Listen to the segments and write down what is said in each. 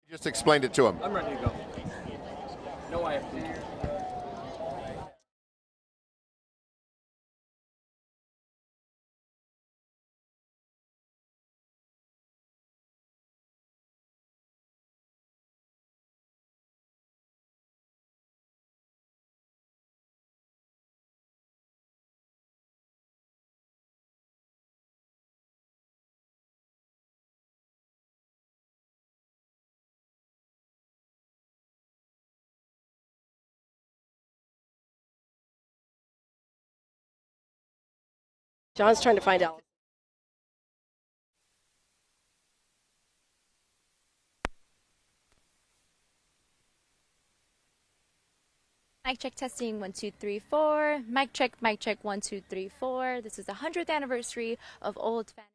Just explained it to him. I'm ready to go. No, I have to. John's trying to find out. Mic check testing 1 2 3 4. Mic check 1 2 3 4. This is the 100th anniversary of Old Spanish.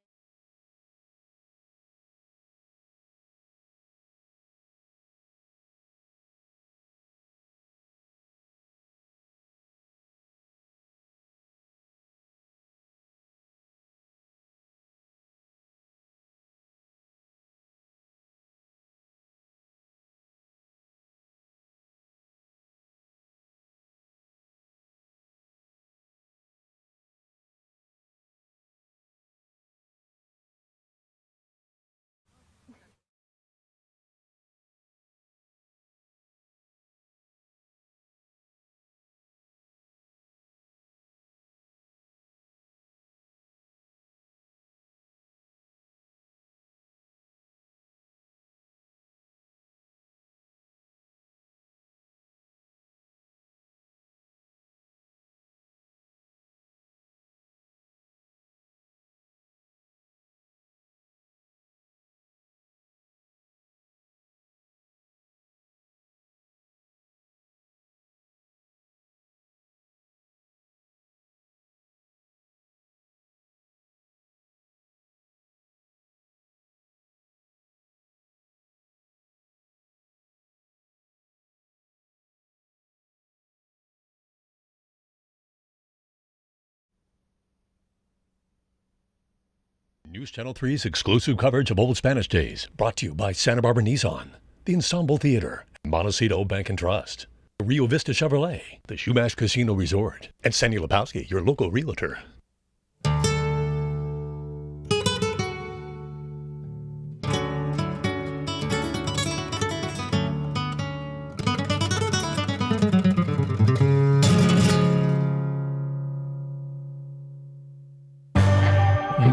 News Channel 3's exclusive coverage of Old Spanish Days, brought to you by Santa Barbara Nissan, the Ensemble Theater, Montecito Bank and Trust, Rio Vista Chevrolet, the Shumash Casino Resort, and Sandy Lepowski, your local realtor.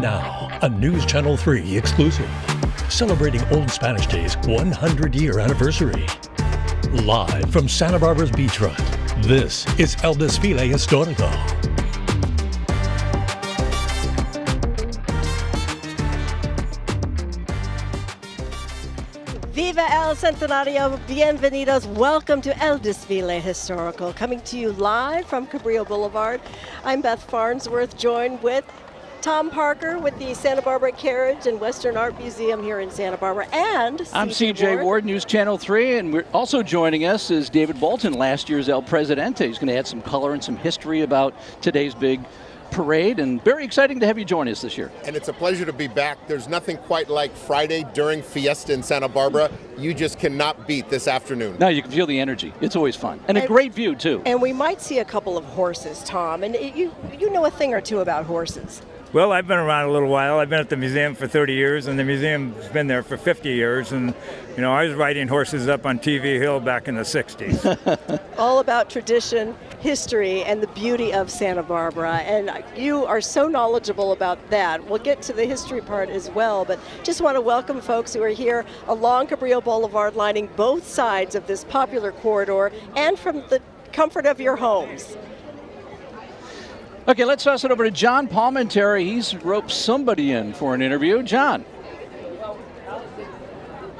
Now, a News Channel 3 exclusive, celebrating Old Spanish Days' 100-year anniversary. Live from Santa Barbara's beachfront, this is El Desfile Histórico. Viva el Centennial, bienvenidos, welcome to El Desfile Historical, coming to you live from Cabrillo Boulevard. I'm Beth Farnsworth, joined with Tom Parker with the Santa Barbara Carriage and Western Art Museum here in Santa Barbara, and I'm CJ Ward, News Channel 3, and we're also joining us is David Bolton, last year's El Presidente. He's going to add some color and some history about today's big parade, and very exciting to have you join us this year. And it's a pleasure to be back. There's nothing quite like Friday during Fiesta in Santa Barbara. You just cannot beat this afternoon. No, you can feel the energy. It's always fun. And a great view, too. And we might see a couple of horses, Tom, and you know a thing or two about horses. Well, I've been around a little while. I've been at the museum for 30 years, and the museum's been there for 50 years. And, you know, I was riding horses up on TV Hill back in the 60s. All about tradition, history, and the beauty of Santa Barbara. And you are so knowledgeable about that. We'll get to the history part as well, but just want to welcome folks who are here along Cabrillo Boulevard, lining both sides of this popular corridor and from the comfort of your homes. Okay, let's toss it over to John Palmentary. He's roped somebody in for an interview. John.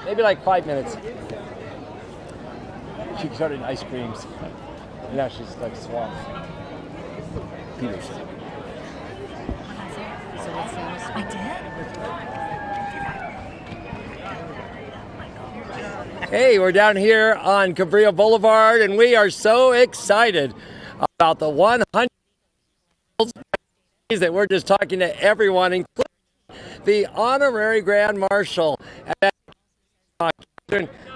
Maybe like 5 minutes. She started ice creams. Now she's like swamped. Peterson. I did? Hey, we're down here on Cabrillo Boulevard, and we are so excited about the 100 that we're just talking to everyone, including the honorary Grand Marshal at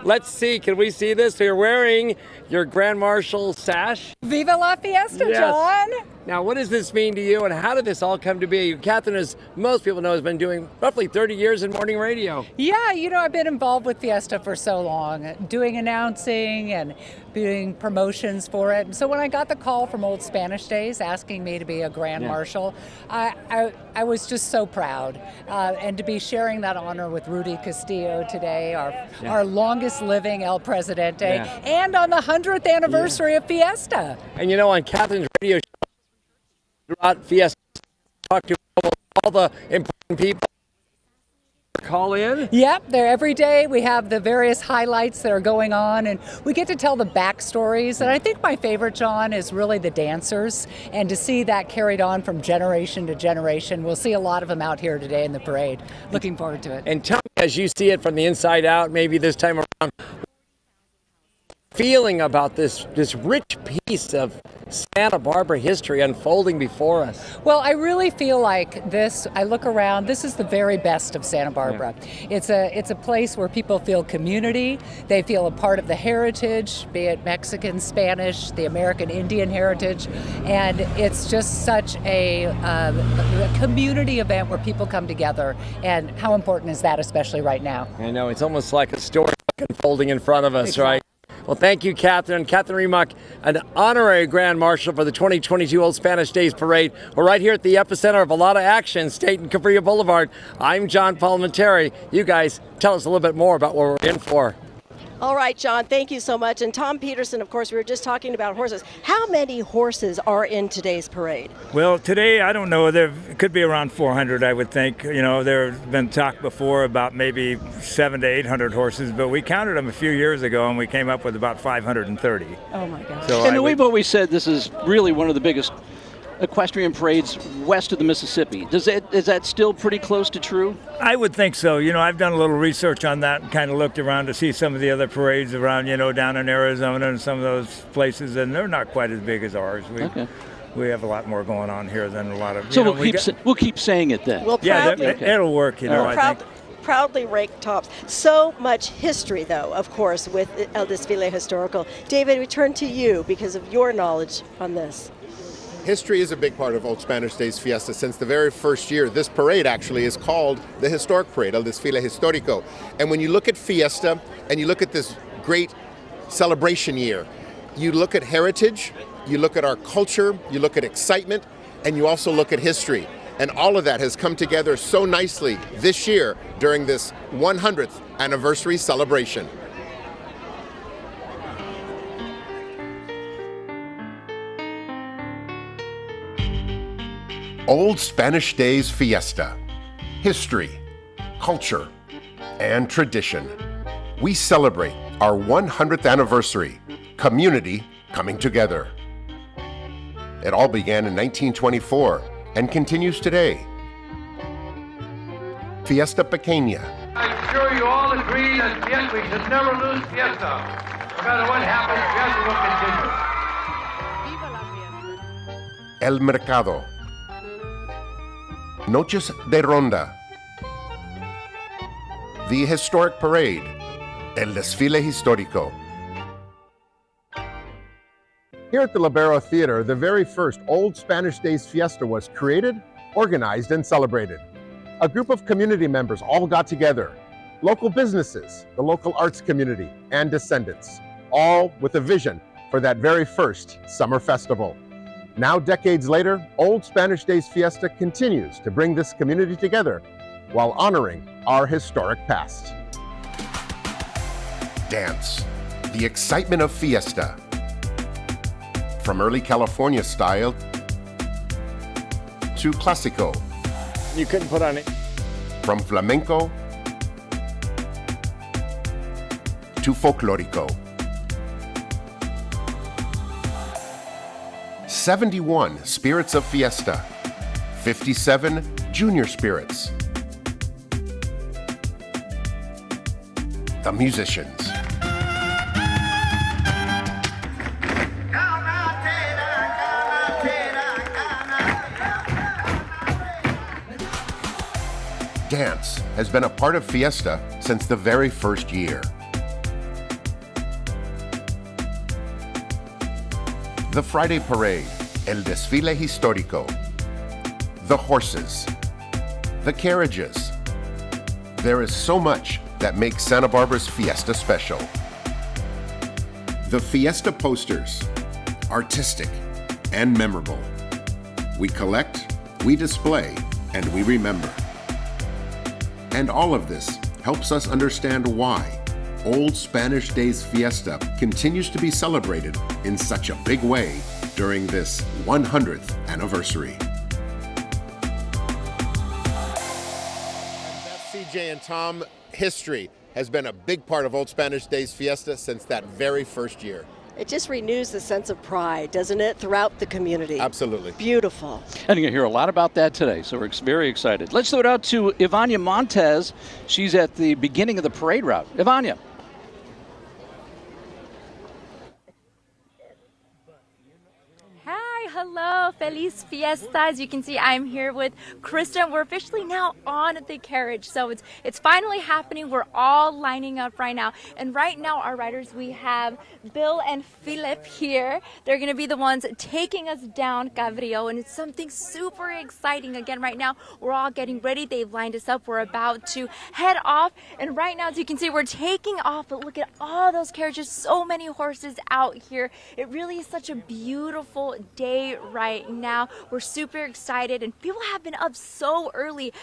Let's see, can we see this? So you're wearing your Grand Marshal sash. Viva la fiesta, Yes. John! Now, what does this mean to you, and how did this all come to be? Catherine, as most people know, has been doing roughly 30 years in morning radio. Yeah, you know, I've been involved with Fiesta for so long, doing announcing and doing promotions for it. And so when I got the call from Old Spanish Days asking me to be a Grand Marshal, I was just so proud. And to be sharing that honor with Rudy Castillo today, our longest living El Presidente, and on the 100th anniversary of Fiesta. And you know, on Catherine's radio show, throughout Fiesta, talk to all the important people. Call in? Yep, there every day we have the various highlights that are going on, and we get to tell the backstories. And I think my favorite, John, is really the dancers, and to see that carried on from generation to generation. We'll see a lot of them out here today in the parade. Looking forward to it. And tell me, as you see it from the inside out, maybe this time around, feeling about this rich piece of Santa Barbara history unfolding before us? Well, I really feel like this, I look around, this is the very best of Santa Barbara. It's a place where people feel community, they feel a part of the heritage, be it Mexican, Spanish, the American Indian heritage, and it's just such a community event where people come together, and how important is that, especially right now? I know, it's almost like a story unfolding in front of us, right? Well, thank you, Catherine. Catherine Remuck, an honorary Grand Marshal for the 2022 Old Spanish Days Parade. We're right here at the epicenter of a lot of action, State and Cabrillo Boulevard. I'm John Palmentary. You guys, tell us a little bit more about what we're in for. All right, John, thank you so much. And Tom Peterson, of course, we were just talking about horses. How many horses are in today's parade? Well, today, I don't know, there could be around 400, I would think. You know, there's been talk before about maybe 700 to 800 horses, but we counted them a few years ago and we came up with about 530. Oh my gosh. So And we've always said this is really one of the biggest equestrian parades west of the Mississippi. Is that still pretty close to true? I would think so. You know, I've done a little research on that and kind of looked around to see some of the other parades around, you know, down in Arizona and some of those places, and they're not quite as big as ours. We have a lot more going on here than a lot of. So we'll keep saying it then. We'll it'll work. You know, I think. Proudly rake tops. So much history, though, of course, with El Desfile Histórico. David, we turn to you because of your knowledge on this. History is a big part of Old Spanish Days Fiesta. Since the very first year, this parade actually is called the Historic Parade, El Desfile Histórico. And when you look at Fiesta and you look at this great celebration year, you look at heritage, you look at our culture, you look at excitement, and you also look at history. And all of that has come together so nicely this year during this 100th anniversary celebration. Old Spanish Days Fiesta. History, culture, and tradition. We celebrate our 100th anniversary, community coming together. It all began in 1924 and continues today. Fiesta Pequeña. I'm sure you all agree that we should never lose Fiesta. No matter what happens, Fiesta will continue. El Mercado. Noches de Ronda. The Historic Parade. El Desfile Histórico. Here at the Libero Theater, the very first Old Spanish Days Fiesta was created, organized, and celebrated. A group of community members all got together. Local businesses, the local arts community, and descendants, all with a vision for that very first summer festival. Now, decades later, Old Spanish Days Fiesta continues to bring this community together while honoring our historic past. Dance, the excitement of Fiesta. From early California style to Clásico. You couldn't put on it. From flamenco to folklórico. 71 spirits of Fiesta, 57 junior spirits. The musicians. Dance has been a part of Fiesta since the very first year. The Friday Parade, el Desfile Histórico. The horses. The carriages. There is so much that makes Santa Barbara's Fiesta special. The Fiesta posters, artistic and memorable. We collect, we display, and we remember. And all of this helps us understand why Old Spanish Days Fiesta continues to be celebrated in such a big way during this 100th anniversary. That's CJ and Tom. History has been a big part of Old Spanish Days Fiesta since that very first year. It just renews the sense of pride, doesn't it, throughout the community? Absolutely. Beautiful. And you're going to hear a lot about that today, so we're very excited. Let's throw it out to Ivania Montez. She's at the beginning of the parade route. Ivania. Hello, Feliz Fiesta. As you can see, I'm here with Krista. We're officially now on the carriage. So it's finally happening. We're all lining up right now. And right now, our riders, we have Bill and Philip here. They're going to be the ones taking us down Cabrillo. And it's something super exciting. Again, right now, we're all getting ready. They've lined us up. We're about to head off. And right now, as you can see, we're taking off. But look at all those carriages. So many horses out here. It really is such a beautiful day right now. We're super excited, and people have been up so early.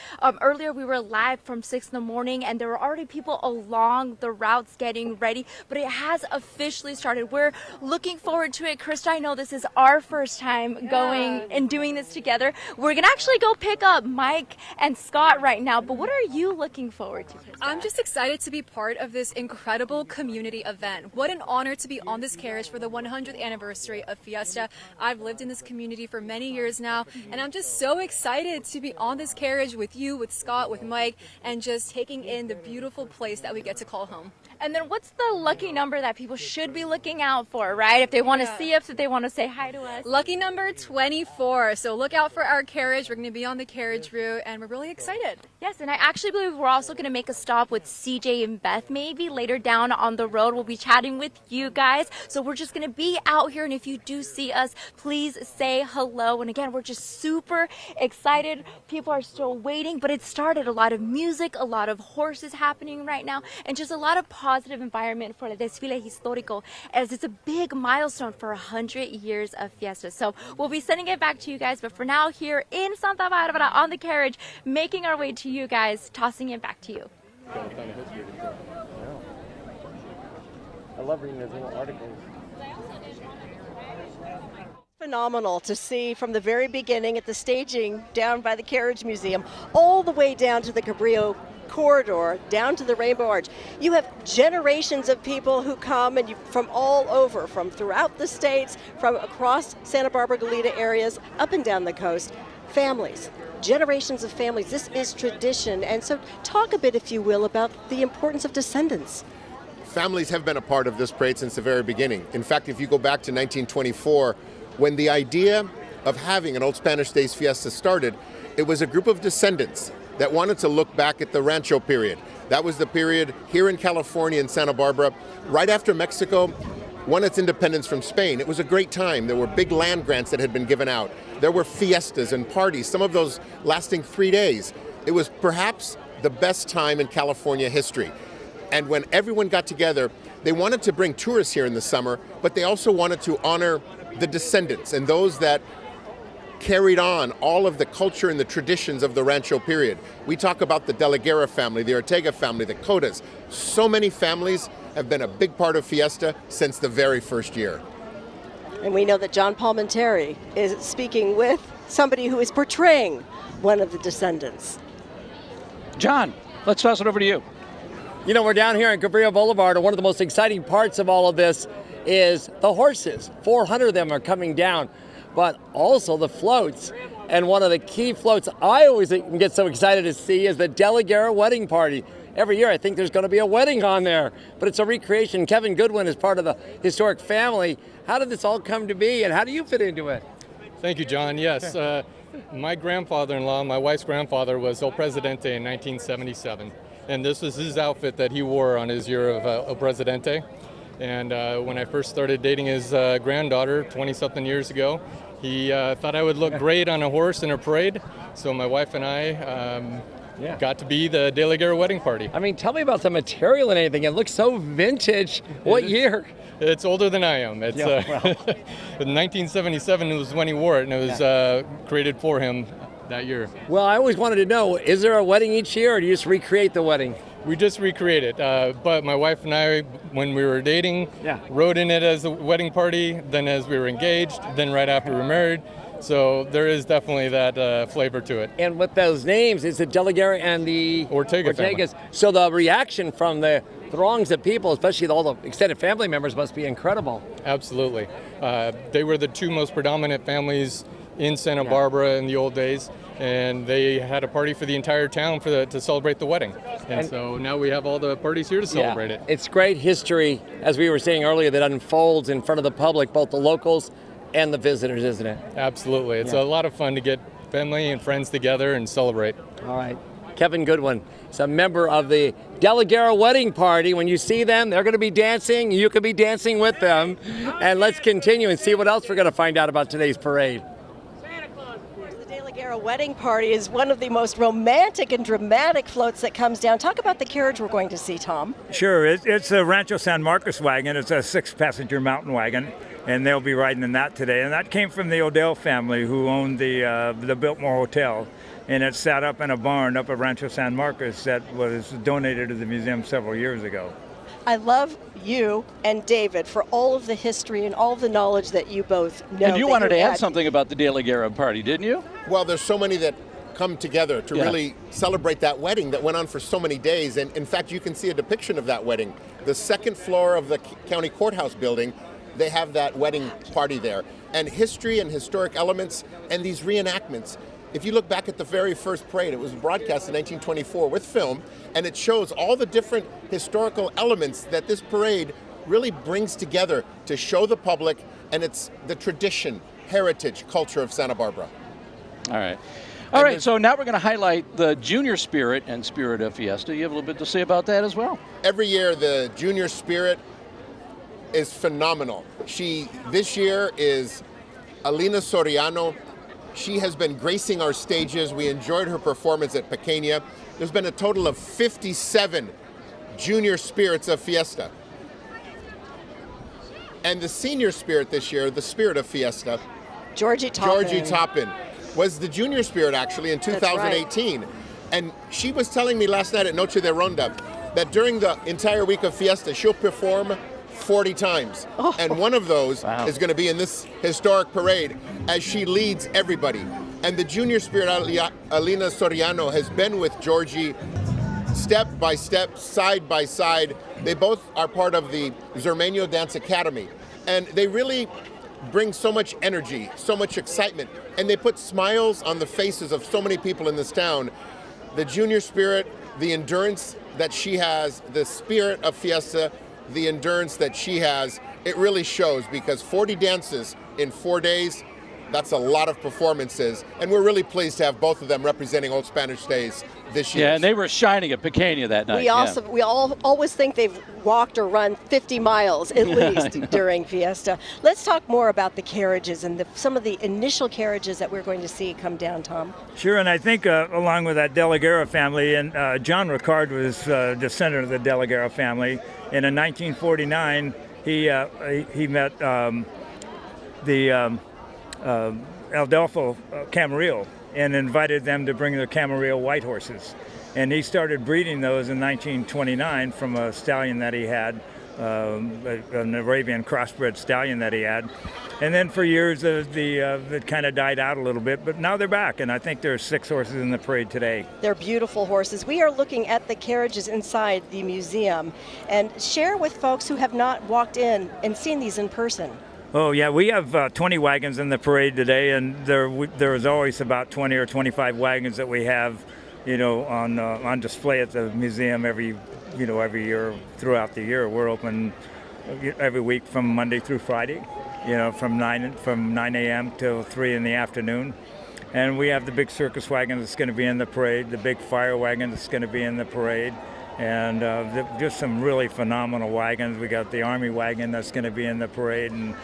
Earlier we were live from 6 in the morning, and there were already people along the routes getting ready, but it has officially started. We're looking forward to it. Krista, I know this is our first time going and doing this together. We're gonna actually go pick up Mike and Scott right now, but what are you looking forward to, Krista? I'm just excited to be part of this incredible community event. What an honor to be on this carriage for the 100th anniversary of Fiesta. I've lived in this community for many years now, and I'm just so excited to be on this carriage with you, with Scott, with Mike, and just taking in the beautiful place that we get to call home. And then what's the lucky number that people should be looking out for, right? If they want to see us, if they want to say hi to us. Lucky number 24. So look out for our carriage. We're going to be on the carriage route, and we're really excited. Yes, and I actually believe we're also going to make a stop with CJ and Beth maybe later down on the road. We'll be chatting with you guys. So we're just going to be out here, and if you do see us, please say hello. And again, we're just super excited. People are still waiting, but it started. A lot of music, a lot of horses happening right now, and just a lot of positive environment for the Desfile Histórico, as it's a big milestone for 100 years of Fiesta. So we'll be sending it back to you guys, but for now, here in Santa Barbara on the carriage, making our way to you guys, tossing it back to you. I love reading those little articles. Phenomenal to see from the very beginning at the staging down by the Carriage Museum, all the way down to the Cabrillo corridor, down to the Rainbow Arch. You have generations of people who come and from all over, from throughout the states, from across Santa Barbara, Goleta areas, up and down the coast. Families, generations of families. This is tradition. And so talk a bit, if you will, about the importance of descendants. Families have been a part of this parade since the very beginning. In fact, if you go back to 1924, when the idea of having an Old Spanish Days Fiesta started, it was a group of descendants that wanted to look back at the Rancho period. That was the period here in California in Santa Barbara, right after Mexico won its independence from Spain. It was a great time. There were big land grants that had been given out. There were fiestas and parties, some of those lasting 3 days. It was perhaps the best time in California history. And when everyone got together, they wanted to bring tourists here in the summer, but they also wanted to honor the descendants and those that carried on all of the culture and the traditions of the Rancho period. We talk about the De La Guerra family, the Ortega family, the Cotas. So many families have been a big part of Fiesta since the very first year. And we know that John Palmenteri is speaking with somebody who is portraying one of the descendants. John, let's toss it over to you. You know, we're down here in Cabrillo Boulevard, and one of the most exciting parts of all of this is the horses. 400 of them are coming down, but also the floats. And one of the key floats I always get so excited to see is the De La Guerra wedding party. Every year I think there's going to be a wedding on there, but it's a recreation. Kevin Goodwin is part of the historic family. How did this all come to be, and how do you fit into it? Thank you, John. Yes, my grandfather-in-law, my wife's grandfather, was El Presidente in 1977. And this was his outfit that he wore on his year of El Presidente. And when I first started dating his granddaughter 20-something years ago, he thought I would look great on a horse in a parade. So my wife and I got to be the De La Guerra wedding party. I mean, tell me about the material and anything. It looks so vintage. What year? It's older than I am. It's 1977 was when he wore it, and it was created for him that year. Well, I always wanted to know, is there a wedding each year, or do you just recreate the wedding? We just recreate it, but my wife and I, when we were dating, rode in it as a wedding party, then as we were engaged, then right after we were married. So there is definitely that flavor to it. And with those names, is it De La Guerra and the Ortegas. Family. So the reaction from the throngs of people, especially all the extended family members, must be incredible. Absolutely. They were the two most predominant families in Santa Barbara in the old days, and they had a party for the entire town to celebrate the wedding. And so now we have all the parties here to celebrate it. It's great history, as we were saying earlier, that unfolds in front of the public, both the locals and the visitors, isn't it? Absolutely. It's a lot of fun to get family and friends together and celebrate. All right. Kevin Goodwin is a member of the De La Guerra wedding party. When you see them, they're going to be dancing. You could be dancing with them. And let's continue and see what else we're going to find out about today's parade. The De La Guerra wedding party is one of the most romantic and dramatic floats that comes down. Talk about the carriage we're going to see, Tom. Sure. It's a Rancho San Marcos wagon. It's a 6-passenger mountain wagon, and they'll be riding in that today. And that came from the Odell family, who owned the Biltmore Hotel. And it's sat up in a barn up at Rancho San Marcos that was donated to the museum several years ago. I love you and David for all of the history and all of the knowledge that you both know. And you wanted to add something about the De La Guerra party, didn't you? Well, there's so many that come together to really celebrate that wedding that went on for so many days. And in fact, you can see a depiction of that wedding. The second floor of the county courthouse building, they have that wedding party there. And history and historic elements and these reenactments. If you look back at the very first parade, it was broadcast in 1924 with film, and it shows all the different historical elements that this parade really brings together to show the public, and it's the tradition, heritage, culture of Santa Barbara. All right. All right, so now we're going to highlight the junior spirit and spirit of Fiesta. You have a little bit to say about that as well. Every year, the junior spirit is phenomenal. This year is Alina Soriano. She has been gracing our stages. We enjoyed her performance at Pequeña. There's been a total of 57 junior spirits of Fiesta. And the senior spirit this year, the spirit of Fiesta, Georgie Toppin, was the junior spirit actually in 2018. Right. And she was telling me last night at Noche de Ronda that during the entire week of Fiesta, she'll perform 40 times. Oh. And one of those is going to be in this historic parade as she leads everybody. And the junior spirit, Alina Soriano, has been with Georgie step by step, side by side. They both are part of the Zermeño Dance Academy. And they really bring so much energy, so much excitement, and they put smiles on the faces of so many people in this town. The junior spirit, the endurance that she has, the spirit of Fiesta, the endurance that she has, it really shows, because 40 dances in 4 days, that's a lot of performances, and we're really pleased to have both of them representing Old Spanish Days this year. Yeah, and they were shining at Pequeña that night. We always think they've walked or run 50 miles at least during Fiesta. Let's talk more about the carriages and some of the initial carriages that we're going to see come down, Tom. Sure, and I think along with that De La Guerra family, and John Ricard was descendant of the De La Guerra family, and in 1949 he met the Aldelfo Camarillo and invited them to bring the Camarillo white horses. And he started breeding those in 1929 from a stallion that he had, an Arabian crossbred stallion that he had. And then for years it kind of died out a little bit, but now they're back, and I think there's 6 horses in the parade today. They're beautiful horses. We are looking at the carriages inside the museum, and share with folks who have not walked in and seen these in person. Oh yeah, we have 20 wagons in the parade today, and there is always about 20 or 25 wagons that we have, on display at the museum every year throughout the year. We're open every week from Monday through Friday, from 9 a.m. till 3 in the afternoon. And we have the big circus wagon that's going to be in the parade, the big fire wagon that's going to be in the parade, and just some really phenomenal wagons. We got the Army wagon that's going to be in the parade, and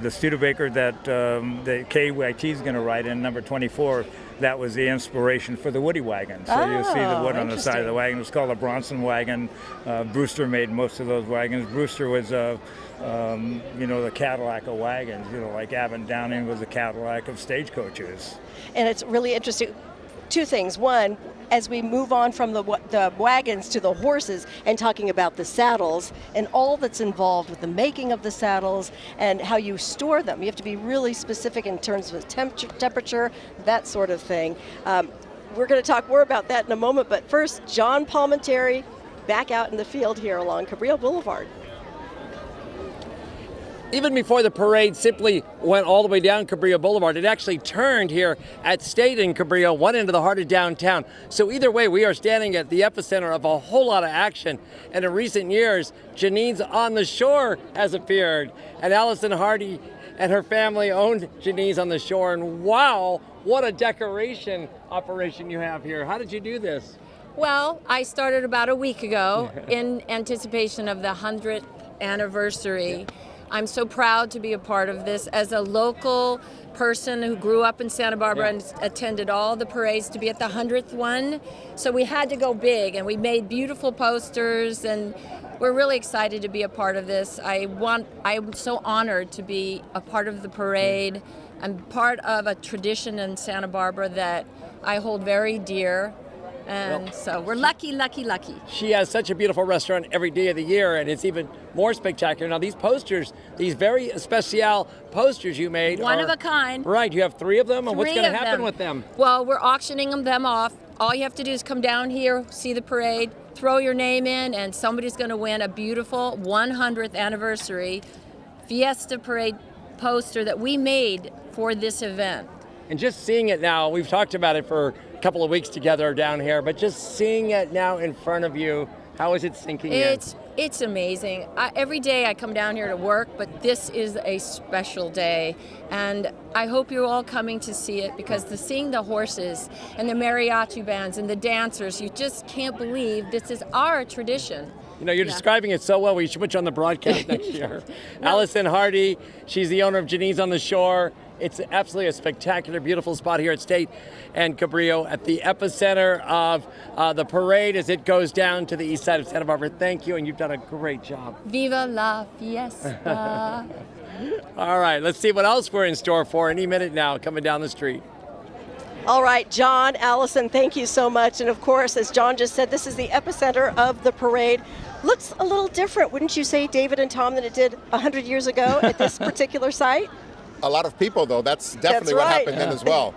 the Studebaker that the KYT is going to ride in, number 24, that was the inspiration for the Woody wagon. So you'll see the wood on the side of the wagon. It's called a Bronson wagon. Brewster made most of those wagons. Brewster was, the Cadillac of wagons. Like Avon Downing was the Cadillac of stagecoaches. And it's really interesting. Two things. One, as we move on from the wagons to the horses and talking about the saddles and all that's involved with the making of the saddles and how you store them. You have to be really specific in terms of temperature, that sort of thing. We're going to talk more about that in a moment, but first, John Palminteri back out in the field here along Cabrillo Boulevard. Even before the parade simply went all the way down Cabrillo Boulevard, it actually turned here at State in Cabrillo, went into the heart of downtown. So either way, we are standing at the epicenter of a whole lot of action. And in recent years, Janine's on the Shore has appeared. And Allison Hardy and her family owned Janine's on the Shore. And wow, what a decoration operation you have here. How did you do this? Well, I started about a week ago in anticipation of the 100th anniversary. I'm so proud to be a part of this as a local person who grew up in Santa Barbara and attended all the parades to be at the 100th one. So we had to go big, and we made beautiful posters, and we're really excited to be a part of this. I'm so honored to be a part of the parade. I'm part of a tradition in Santa Barbara that I hold very dear. And so we're lucky, lucky, lucky. She has such a beautiful restaurant every day of the year, and it's even more spectacular. Now, these posters, these very special posters you made One of a kind. Right, you have 3 of them, and what's going to happen with them? Well, we're auctioning them off. All you have to do is come down here, see the parade, throw your name in, and somebody's going to win a beautiful 100th anniversary Fiesta Parade poster that we made for this event. And just seeing it now, we've talked about it for a couple of weeks together down here, but just seeing it now in front of you, how is it sinking in? It's amazing. Every day I come down here to work, but this is a special day. And I hope you're all coming to see it, because seeing the horses and the mariachi bands and the dancers, you just can't believe this is our tradition. You're describing it so well, we should put you on the broadcast next year. Allison Hardy, she's the owner of Janine's on the Shore. It's absolutely a spectacular, beautiful spot here at State and Cabrillo at the epicenter of the parade as it goes down to the east side of Santa Barbara. Thank you, and you've done a great job. Viva la fiesta. All right, let's see what else we're in store for any minute now coming down the street. All right, John, Allison, thank you so much. And of course, as John just said, this is the epicenter of the parade. Looks a little different, wouldn't you say, David and Tom, than it did 100 years ago at this particular site? A lot of people, though. That's definitely what happened then as well.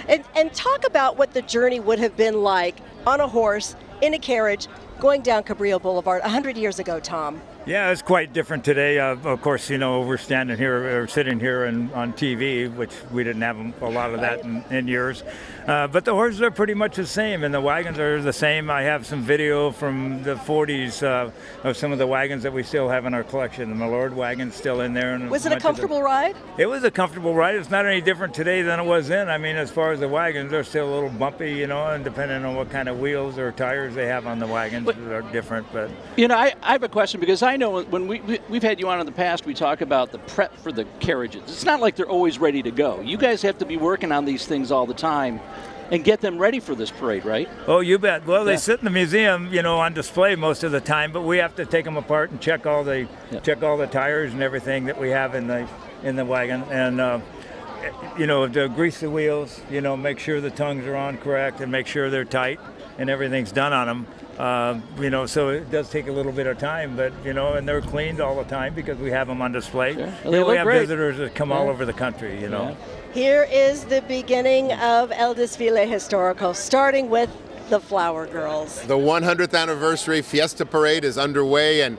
And talk about what the journey would have been like on a horse, in a carriage, going down Cabrillo Boulevard 100 years ago, Tom. Yeah, it's quite different today. Of course, we're standing here, or sitting here on TV, which we didn't have a lot of that in years. But the horses are pretty much the same, and the wagons are the same. I have some video from the 40s of some of the wagons that we still have in our collection. The Milord wagon's still in there. And was it a comfortable ride? It was a comfortable ride. It's not any different today than it was then. I mean, as far as the wagons, they're still a little bumpy, and depending on what kind of wheels or tires they have on the wagons, they're different. But I have a question, because I know when we've had you on in the past, we talk about the prep for the carriages. It's not like they're always ready to go. You guys have to be working on these things all the time and get them ready for this parade, right? Oh, you bet. Well, they sit in the museum, on display most of the time, but we have to take them apart and check all the tires and everything that we have in the wagon, and to grease the wheels, make sure the tongues are on correct, and make sure they're tight and everything's done on them. So it does take a little bit of time, but, and they're cleaned all the time because we have them on display. Sure. Well, we have great. visitors that come all over the country, Yeah. Here is the beginning of El Desfile Histórico, starting with the Flower Girls. The 100th anniversary Fiesta Parade is underway, and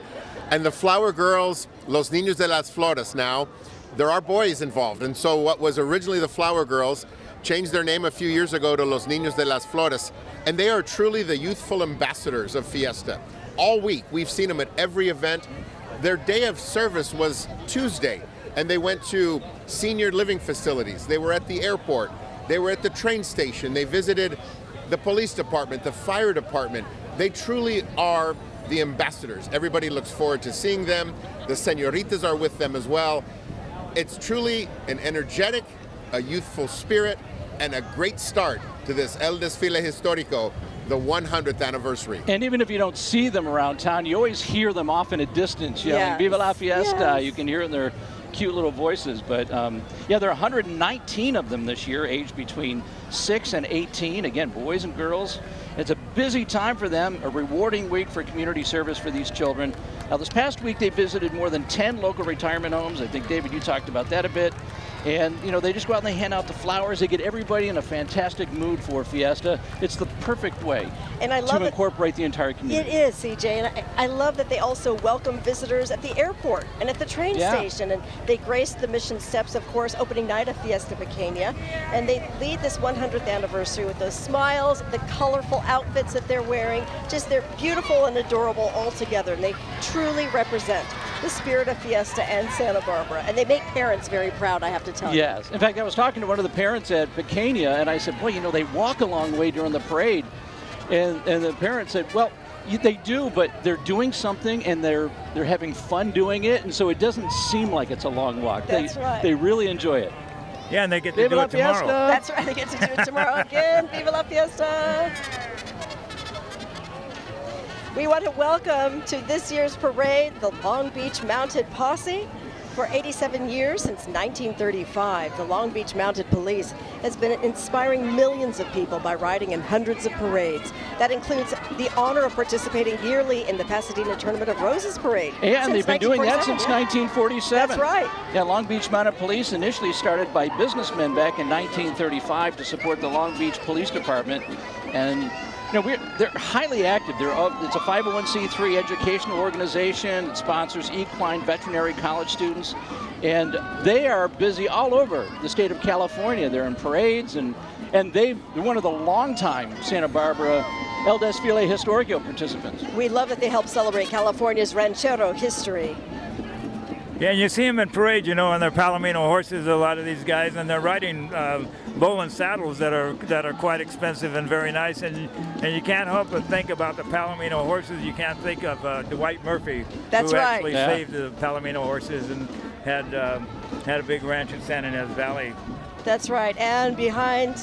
the Flower Girls, Los Niños de las Flores now, there are boys involved. And so what was originally the Flower Girls changed their name a few years ago to Los Niños de las Flores, and they are truly the youthful ambassadors of Fiesta. All week, we've seen them at every event. Their day of service was Tuesday, and they went to senior living facilities. They were at the airport. They were at the train station. They visited the police department, the fire department. They truly are the ambassadors. Everybody looks forward to seeing them. The señoritas are with them as well. It's truly an energetic, a youthful spirit, and a great start to this El Desfile Histórico, the 100th anniversary. And even if you don't see them around town, you always hear them off in a distance yelling, Viva la Fiesta. Yes. You can hear it in their cute little voices. But yeah, there are 119 of them this year, aged between 6 and 18. Again, boys and girls. It's a busy time for them, a rewarding week for community service for these children. Now, this past week, they visited more than 10 local retirement homes. I think, David, you talked about that a bit. And, you know, they just go out and they hand out the flowers. They get everybody in a fantastic mood for Fiesta. It's the perfect way to incorporate the entire community. It is, CJ, and I love that they also welcome visitors at the airport and at the train station. And they grace the mission steps, of course, opening night of Fiesta Pequeña. And they lead this 100th anniversary with those smiles, the colorful outfits that they're wearing. Just they're beautiful and adorable all together. And they truly represent the spirit of Fiesta and Santa Barbara. And they make parents very proud, I have to tell you. Yes. In fact, I was talking to one of the parents at Pequeña, and I said, boy, you know, they walk a long way during the parade. And the parent said, well, they do, but they're doing something and they're having fun doing it, and so it doesn't seem like it's a long walk. That's right. They really enjoy it. Yeah, and they get to do it tomorrow. That's right, they get to do it tomorrow again. Viva la Fiesta! We want to welcome to this year's parade the Long Beach Mounted Posse. For 87 years, since 1935, the Long Beach Mounted Police has been inspiring millions of people by riding in hundreds of parades. That includes the honor of participating yearly in the Pasadena Tournament of Roses Parade. And they've been doing that since 1947. That's right. Yeah, Long Beach Mounted Police initially started by businessmen back in 1935 to support the Long Beach Police Department. And you know, they're highly active. It's a 501c3 educational organization. It sponsors equine veterinary college students. And they are busy all over the state of California. They're in parades, and they're one of the longtime Santa Barbara El Desfile Histórico participants. We love that they help celebrate California's ranchero history. Yeah, and you see them in parade, you know, on their Palomino horses, a lot of these guys, and they're riding Bowen saddles that are quite expensive and very nice, and you can't help but think about the Palomino horses. You can't think of Dwight Murphy, who actually saved the Palomino horses and had a big ranch in San Ynez Valley. That's right, and behind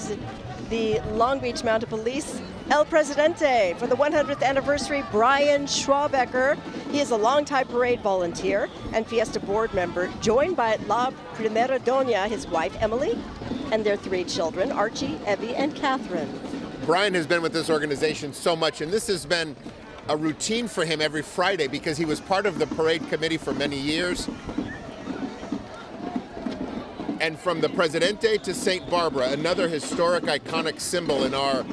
the Long Beach Mounted Police, El Presidente for the 100th anniversary, Brian Schwabecker. He is a longtime parade volunteer and Fiesta board member, joined by La Primera Doña, his wife Emily, and their 3 children, Archie, Evie, and Catherine. Brian has been with this organization so much, and this has been a routine for him every Friday because he was part of the parade committee for many years. And from the Presidente to St. Barbara, another historic, iconic symbol in our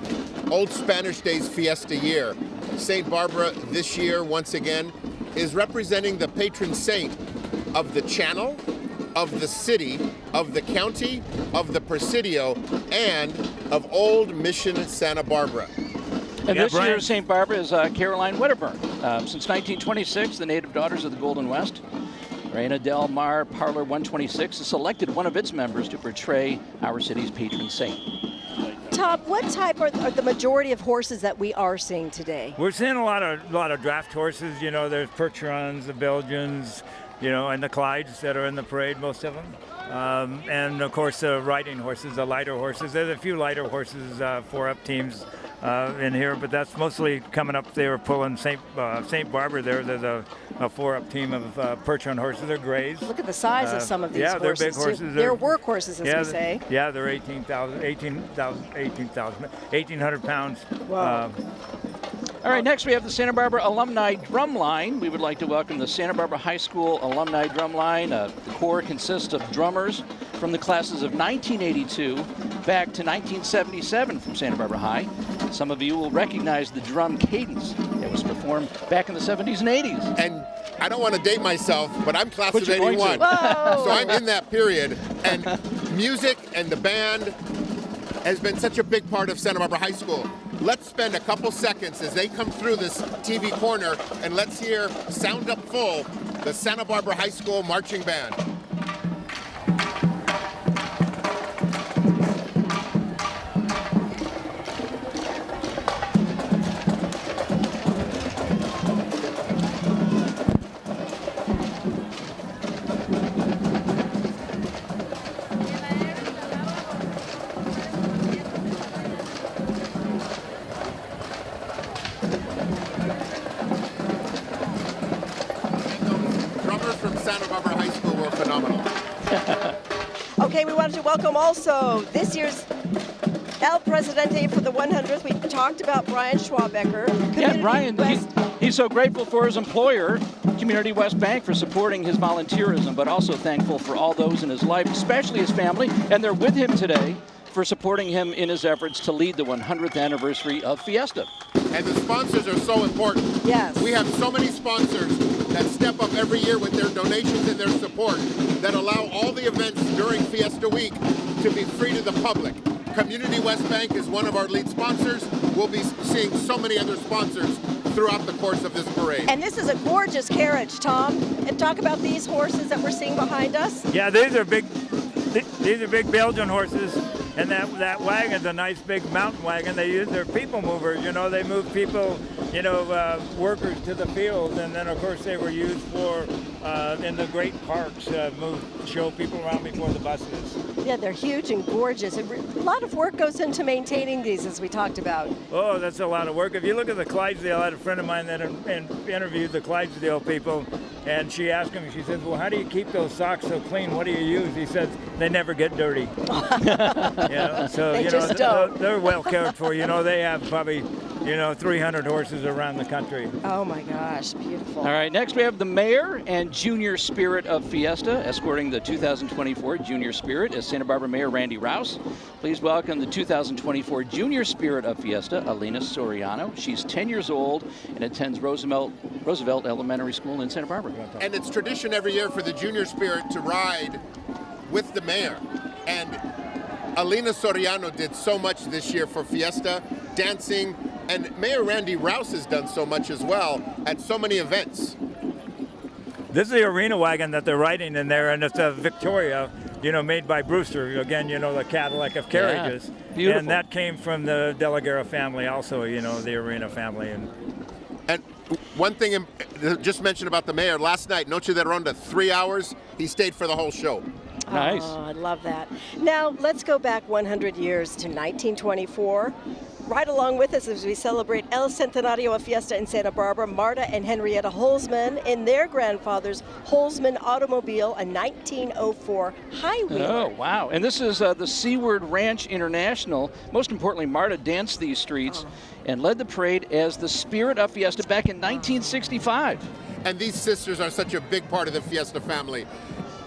Old Spanish Days Fiesta year. St. Barbara this year, once again, is representing the patron saint of the channel, of the city, of the county, of the Presidio, and of Old Mission Santa Barbara. And this year, St. Barbara is Caroline Wedderburn. Since 1926, the native daughters of the Golden West, Reina Del Mar Parlor 126, has selected one of its members to portray our city's patron saint. Tom, what type are the majority of horses that we are seeing today? We're seeing a lot of draft horses. You know, there's Percherons, the Belgians, you know, and the Clydes that are in the parade, most of them. And of course, the riding horses, the lighter horses. There's a few lighter horses, 4-up teams in here, but that's mostly coming up. They were pulling St. Barbara there. There's a 4-up team of Percheron horses. They're grays. Look at the size of some of these horses. Yeah, they're big horses. They're workhorses, as we say. Yeah, they're 1,800 pounds. Wow. All right, next we have the Santa Barbara Alumni Drumline. We would like to welcome the Santa Barbara High School Alumni Drumline. The corps consists of drummers from the classes of 1982 back to 1977 from Santa Barbara High. Some of you will recognize the drum cadence that was performed back in the 70s and 80s. And I don't want to date myself, but I'm class of 81. So I'm in that period. And music and the band has been such a big part of Santa Barbara High School. Let's spend a couple seconds as they come through this TV corner and let's hear Sound Up Full, the Santa Barbara High School Marching Band. Okay, we wanted to welcome also this year's El Presidente for the 100th. We talked about Brian Schwabecker. Yeah, Brian, he's so grateful for his employer, Community West Bank, for supporting his volunteerism, but also thankful for all those in his life, especially his family, and they're with him today for supporting him in his efforts to lead the 100th anniversary of Fiesta. And the sponsors are so important. Yes. We have so many sponsors that step up every year with their donations and their support that allow all the events during Fiesta Week to be free to the public. Community West Bank is one of our lead sponsors. We'll be seeing so many other sponsors throughout the course of this parade. And this is a gorgeous carriage, Tom. And talk about these horses that we're seeing behind us. Yeah, these are big Belgian horses. And that wagon's a nice big mountain wagon. They use their people movers. You know, they move people, workers to the fields. And then, of course, they were used for in the great parks, show people around before the buses. Yeah, they're huge and gorgeous. A lot of work goes into maintaining these, as we talked about. Oh, that's a lot of work. If you look at the Clydesdale, I had a friend of mine that interviewed the Clydesdale people, and she asked him, she said, well, how do you keep those socks so clean? What do you use? He said, they never get dirty. So, they're well cared for. They have probably, 300 horses around the country. Oh my gosh, beautiful. All right, next we have the Mayor and Junior Spirit of Fiesta, escorting the 2024 Junior Spirit is Santa Barbara Mayor Randy Rouse. Please welcome the 2024 Junior Spirit of Fiesta, Alina Soriano. She's 10 years old and attends Roosevelt Elementary School in Santa Barbara. And it's tradition every year for the Junior Spirit to ride with the mayor. And Alina Soriano did so much this year for Fiesta, dancing, and Mayor Randy Rouse has done so much as well at so many events. This is the arena wagon that they're riding in there, and it's a Victoria, made by Brewster. Again, the Cadillac of Carriages. Yeah, beautiful. And that came from the De La Guerra family also, the arena family. And one thing just mentioned about the mayor, last night, Noche de Ronda, 3 hours, he stayed for the whole show. Nice. Oh, I love that. Now, let's go back 100 years to 1924. Right along with us as we celebrate El Centenario of Fiesta in Santa Barbara, Marta and Henrietta Holzman in their grandfather's Holzman automobile, a 1904 high-wheeler. Oh, wow. And this is the Seaward Ranch International. Most importantly, Marta danced these streets and led the parade as the Spirit of Fiesta back in 1965. And these sisters are such a big part of the Fiesta family.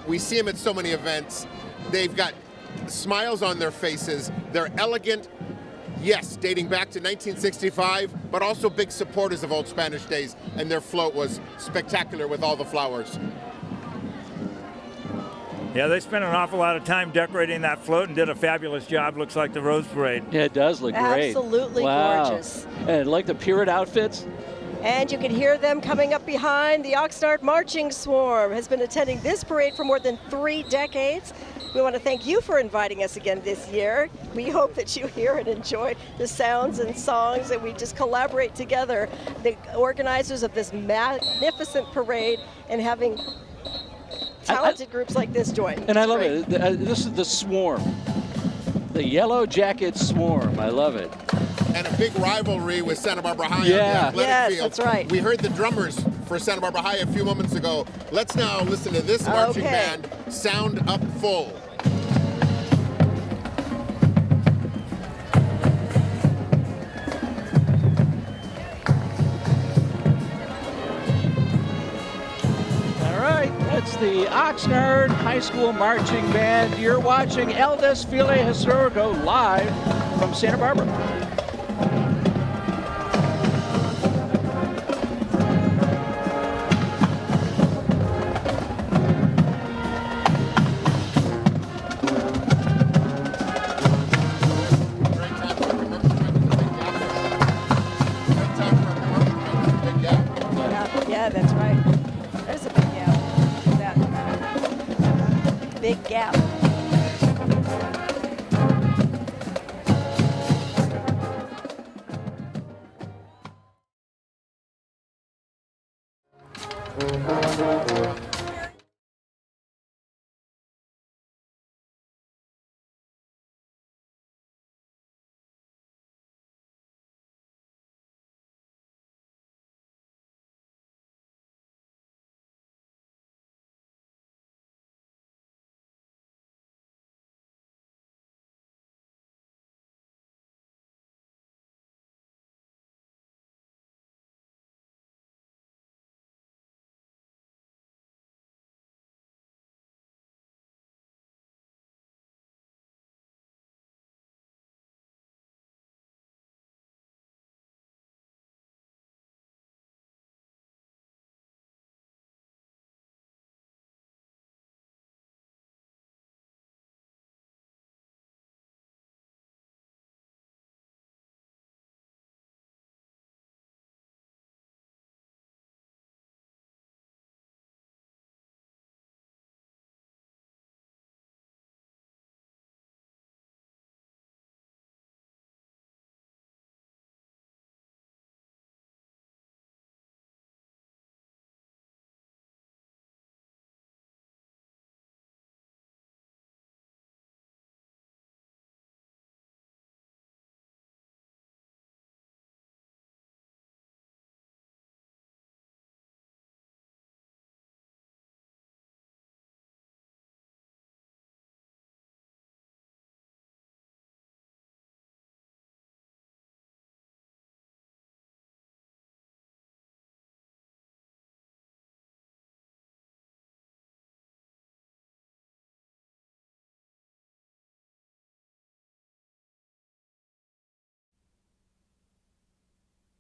We see them at so many events. They've got smiles on their faces. They're elegant. Yes, dating back to 1965, but also big supporters of Old Spanish Days, and their float was spectacular with all the flowers. Yeah, they spent an awful lot of time decorating that float and did a fabulous job. Looks like the Rose Parade. Yeah, it does look great. Absolutely gorgeous. And like the Pirate outfits. And you can hear them coming up behind. The Oxnard Marching Swarm has been attending this parade for more than 3 decades. We want to thank you for inviting us again this year. We hope that you hear and enjoy the sounds and songs, and we just collaborate together, the organizers of this magnificent parade, and having talented groups like this join. And I love it. This is the Swarm. The Yellow Jacket Swarm. I love it. And a big rivalry with Santa Barbara High on Yeah. the athletic field. That's right. We heard the drummers for Santa Barbara High a few moments ago. Let's now listen to this marching band, Sound Up Full. All right, that's the Oxnard High School Marching Band. You're watching El Desfile Histórico live from Santa Barbara. Yeah, that's right. There's a big gap. That big gap.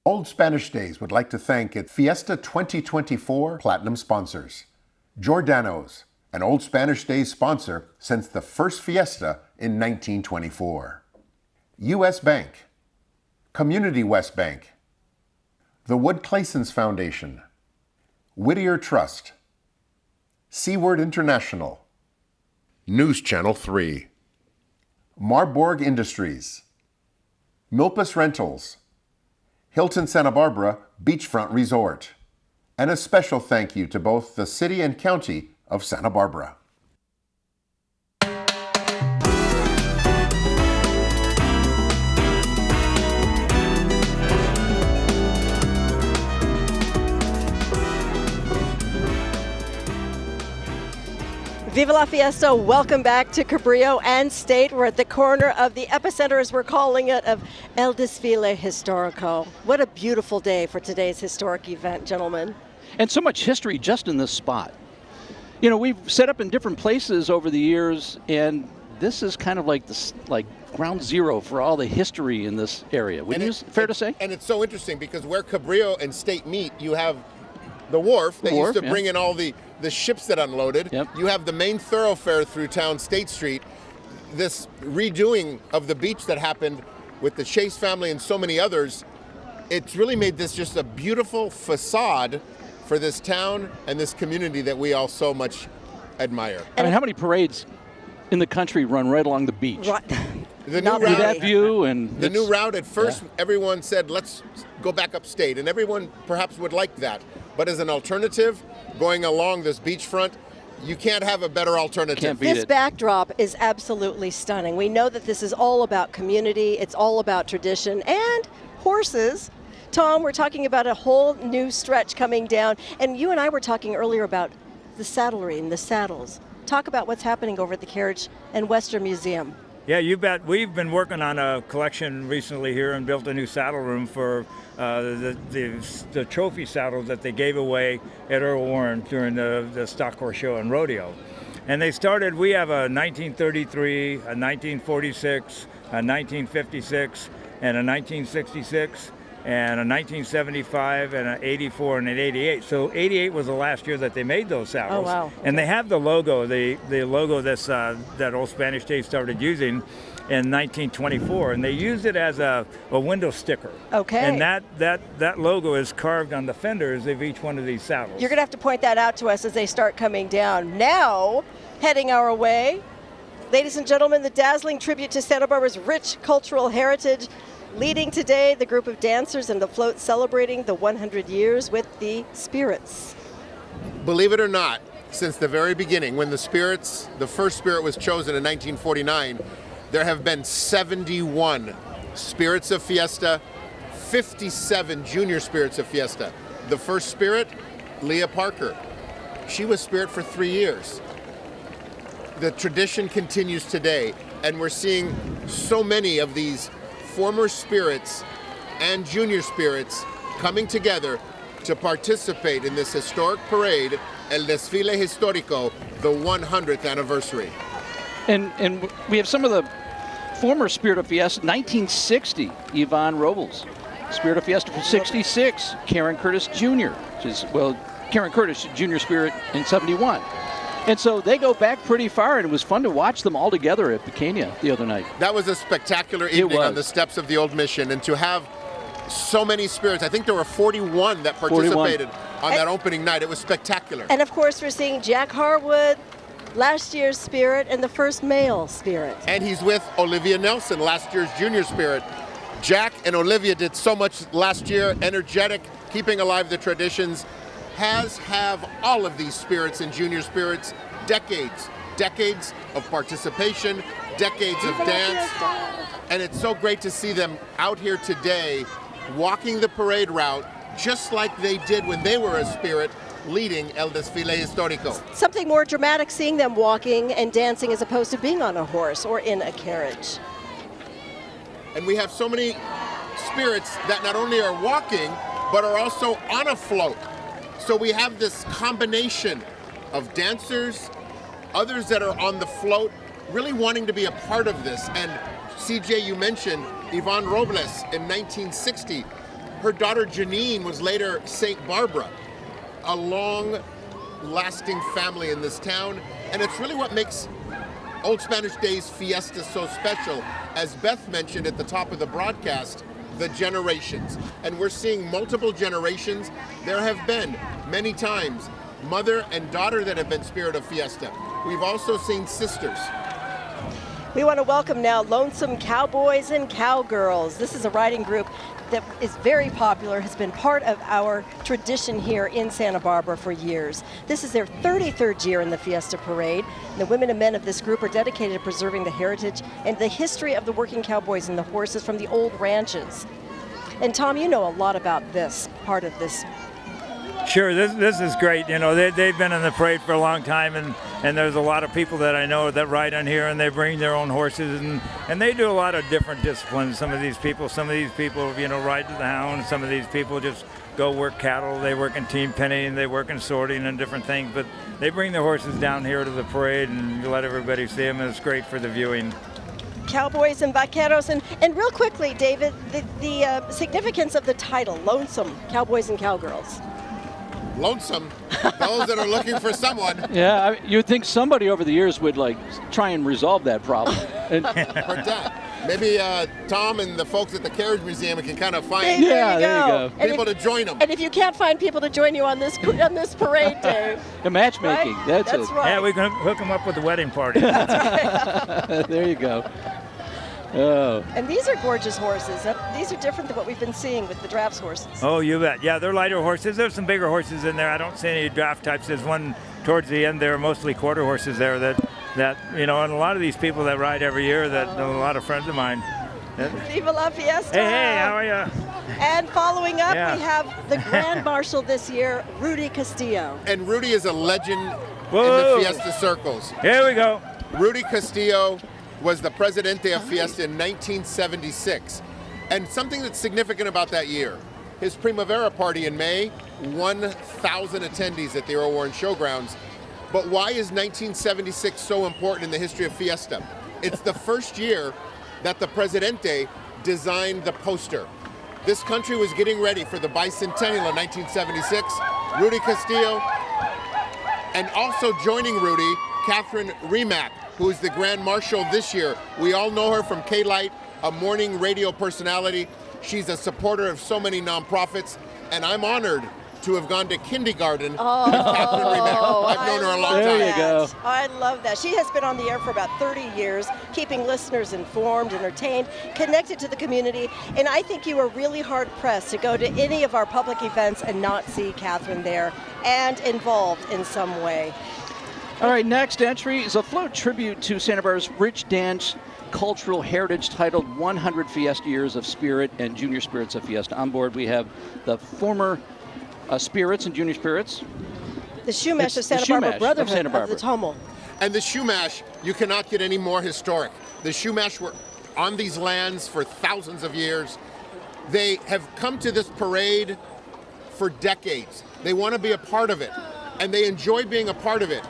Old Spanish Days would like to thank its Fiesta 2024 Platinum sponsors. Giordano's, an Old Spanish Days sponsor since the first Fiesta in 1924. U.S. Bank, Community West Bank, the Wood Claessens Foundation, Whittier Trust, Seaward International, News Channel 3, Marburg Industries, Milpas Rentals, Hilton Santa Barbara Beachfront Resort, and a special thank you to both the City and County of Santa Barbara. Viva la Fiesta, welcome back to Cabrillo and State. We're at the corner of the epicenter, as we're calling it, of El Desfile Histórico. What a beautiful day for today's historic event, gentlemen. And so much history just in this spot. You know, we've set up in different places over the years, and this is kind of like this, like ground zero for all the history in this area. Fair to say? And it's so interesting because where Cabrillo and State meet, you have the wharf that used to bring in all the ships that unloaded. Yep. You have the main thoroughfare through town, State Street. This redoing of the beach that happened with the Chase family and so many others, it's really made this just a beautiful facade for this town and this community that we all so much admire. I mean, how many parades in the country run right along the beach? Right. The new route, with that view and the new route, at first everyone said, let's go back upstate, and everyone perhaps would like that. But as an alternative, going along this beachfront, you can't have a better alternative. Can't beat This it. backdrop is absolutely stunning. We know that this is all about community, it's all about tradition and horses. Tom, we're talking about a whole new stretch coming down, and you and I were talking earlier about the saddlery and the saddles. Talk about what's happening over at the Carriage and Western Museum. Yeah, you bet. We've been working on a collection recently here and built a new saddle room for the trophy saddles that they gave away at Earl Warren during the stock horse show and rodeo. And they started, we have a 1933, a 1946, a 1956, and a 1966, and a 1975, and an 84, and an 88. So 88 was the last year that they made those saddles. Oh, wow. And they have the logo, the logo that Old Spanish Days started using in 1924, and they used it as a window sticker. Okay. And that logo is carved on the fenders of each one of these saddles. You're going to have to point that out to us as they start coming down. Now, heading our way, ladies and gentlemen, the dazzling tribute to Santa Barbara's rich cultural heritage. Leading today, the group of dancers and the float celebrating the 100 years with the Spirits. Believe it or not, since the very beginning, when the first Spirit was chosen in 1949, there have been 71 Spirits of Fiesta, 57 Junior Spirits of Fiesta. The first Spirit, Leah Parker. She was Spirit for 3 years. The tradition continues today, and we're seeing so many of these former Spirits and Junior Spirits coming together to participate in this historic parade, El Desfile Histórico, the 100th anniversary. And we have some of the former Spirit of Fiesta. 1960, Yvonne Robles. Spirit of Fiesta for 66, Karen Curtis Jr., which is, Karen Curtis, Junior Spirit in 71. And so they go back pretty far, and it was fun to watch them all together at Pequeña the other night. That was a spectacular evening on the steps of the old mission, and to have so many Spirits, I think there were 41 that participated on that opening night. It was spectacular. And of course, we're seeing Jack Harwood, last year's Spirit, and the first male Spirit. And he's with Olivia Nelson, last year's Junior Spirit. Jack and Olivia did so much last year, energetic, keeping alive the traditions. Have all of these Spirits and Junior Spirits decades of participation, decades of dance, and it's so great to see them out here today walking the parade route just like they did when they were a Spirit leading El Desfile Histórico. Something more dramatic, seeing them walking and dancing as opposed to being on a horse or in a carriage. And we have so many Spirits that not only are walking, but are also on a float. So we have this combination of dancers, others that are on the float, really wanting to be a part of this. And CJ, you mentioned Yvonne Robles in 1960. Her daughter Janine was later St. Barbara, a long-lasting family in this town, and it's really what makes Old Spanish Days Fiesta so special. As Beth mentioned at the top of the broadcast, the generations. And we're seeing multiple generations. There have been many times mother and daughter that have been Spirit of Fiesta. We've also seen sisters. We want to welcome now Lonesome Cowboys and Cowgirls. This is a riding group that is very popular, has been part of our tradition here in Santa Barbara for years. This is their 33rd year in the Fiesta Parade. And the women and men of this group are dedicated to preserving the heritage and the history of the working cowboys and the horses from the old ranches. And Tom, you know a lot about this, part of this. Sure, this is great. You know, they've been in the parade for a long time, and there's a lot of people that I know that ride on here, and they bring their own horses, and they do a lot of different disciplines. Some of these people, you know, ride to the hound. Some of these people just go work cattle. They work in team penning, they work in sorting and different things. But they bring their horses down here to the parade and let everybody see them, and it's great for the viewing. Cowboys and Vaqueros, and real quickly, David, the significance of the title, Lonesome Cowboys and Cowgirls. Lonesome, those that are looking for someone. Yeah, you'd think somebody over the years would like try and resolve that problem. Heard that. Maybe Tom and the folks at the Carriage Museum can kind of find there you go. People to join them. And if you can't find people to join you on this parade day, the matchmaking. Right? That's it. Right. Yeah, we can hook them up with the wedding party. That's right. There you go. Oh. And these are gorgeous horses. These are different than what we've been seeing with the drafts horses. Oh, you bet. Yeah, they're lighter horses. There's some bigger horses in there. I don't see any draft types. There's one towards the end. There are mostly quarter horses there that you know, and a lot of these people that ride every year, that a lot of friends of mine. Viva la Fiesta! Hey, how are you? And following up, we have the Grand Marshal this year, Rudy Castillo. And Rudy is a legend in the Fiesta circles. Here we go. Rudy Castillo was the Presidente of Fiesta in 1976. And something that's significant about that year, his Primavera party in May, 1,000 attendees at the Earl Warren Showgrounds. But why is 1976 so important in the history of Fiesta? It's the first year that the Presidente designed the poster. This country was getting ready for the bicentennial in 1976. Rudy Castillo, and also joining Rudy, Catherine Remack, who is the Grand Marshal this year. We all know her from K-Light, a morning radio personality. She's a supporter of so many nonprofits, and I'm honored to have gone to kindergarten with Catherine Remack. I've known her a long time. There you go. I love that. She has been on the air for about 30 years, keeping listeners informed, entertained, connected to the community, and I think you are really hard-pressed to go to any of our public events and not see Catherine there and involved in some way. All right, next entry is a float tribute to Santa Barbara's rich dance cultural heritage titled 100 Fiesta Years of Spirit and Junior Spirits of Fiesta. On board we have the former Spirits and Junior Spirits. The Shumash of Santa Barbara Brotherhood of the Tomo. And the Shumash, you cannot get any more historic. The Shumash were on these lands for thousands of years. They have come to this parade for decades. They want to be a part of it, and they enjoy being a part of it.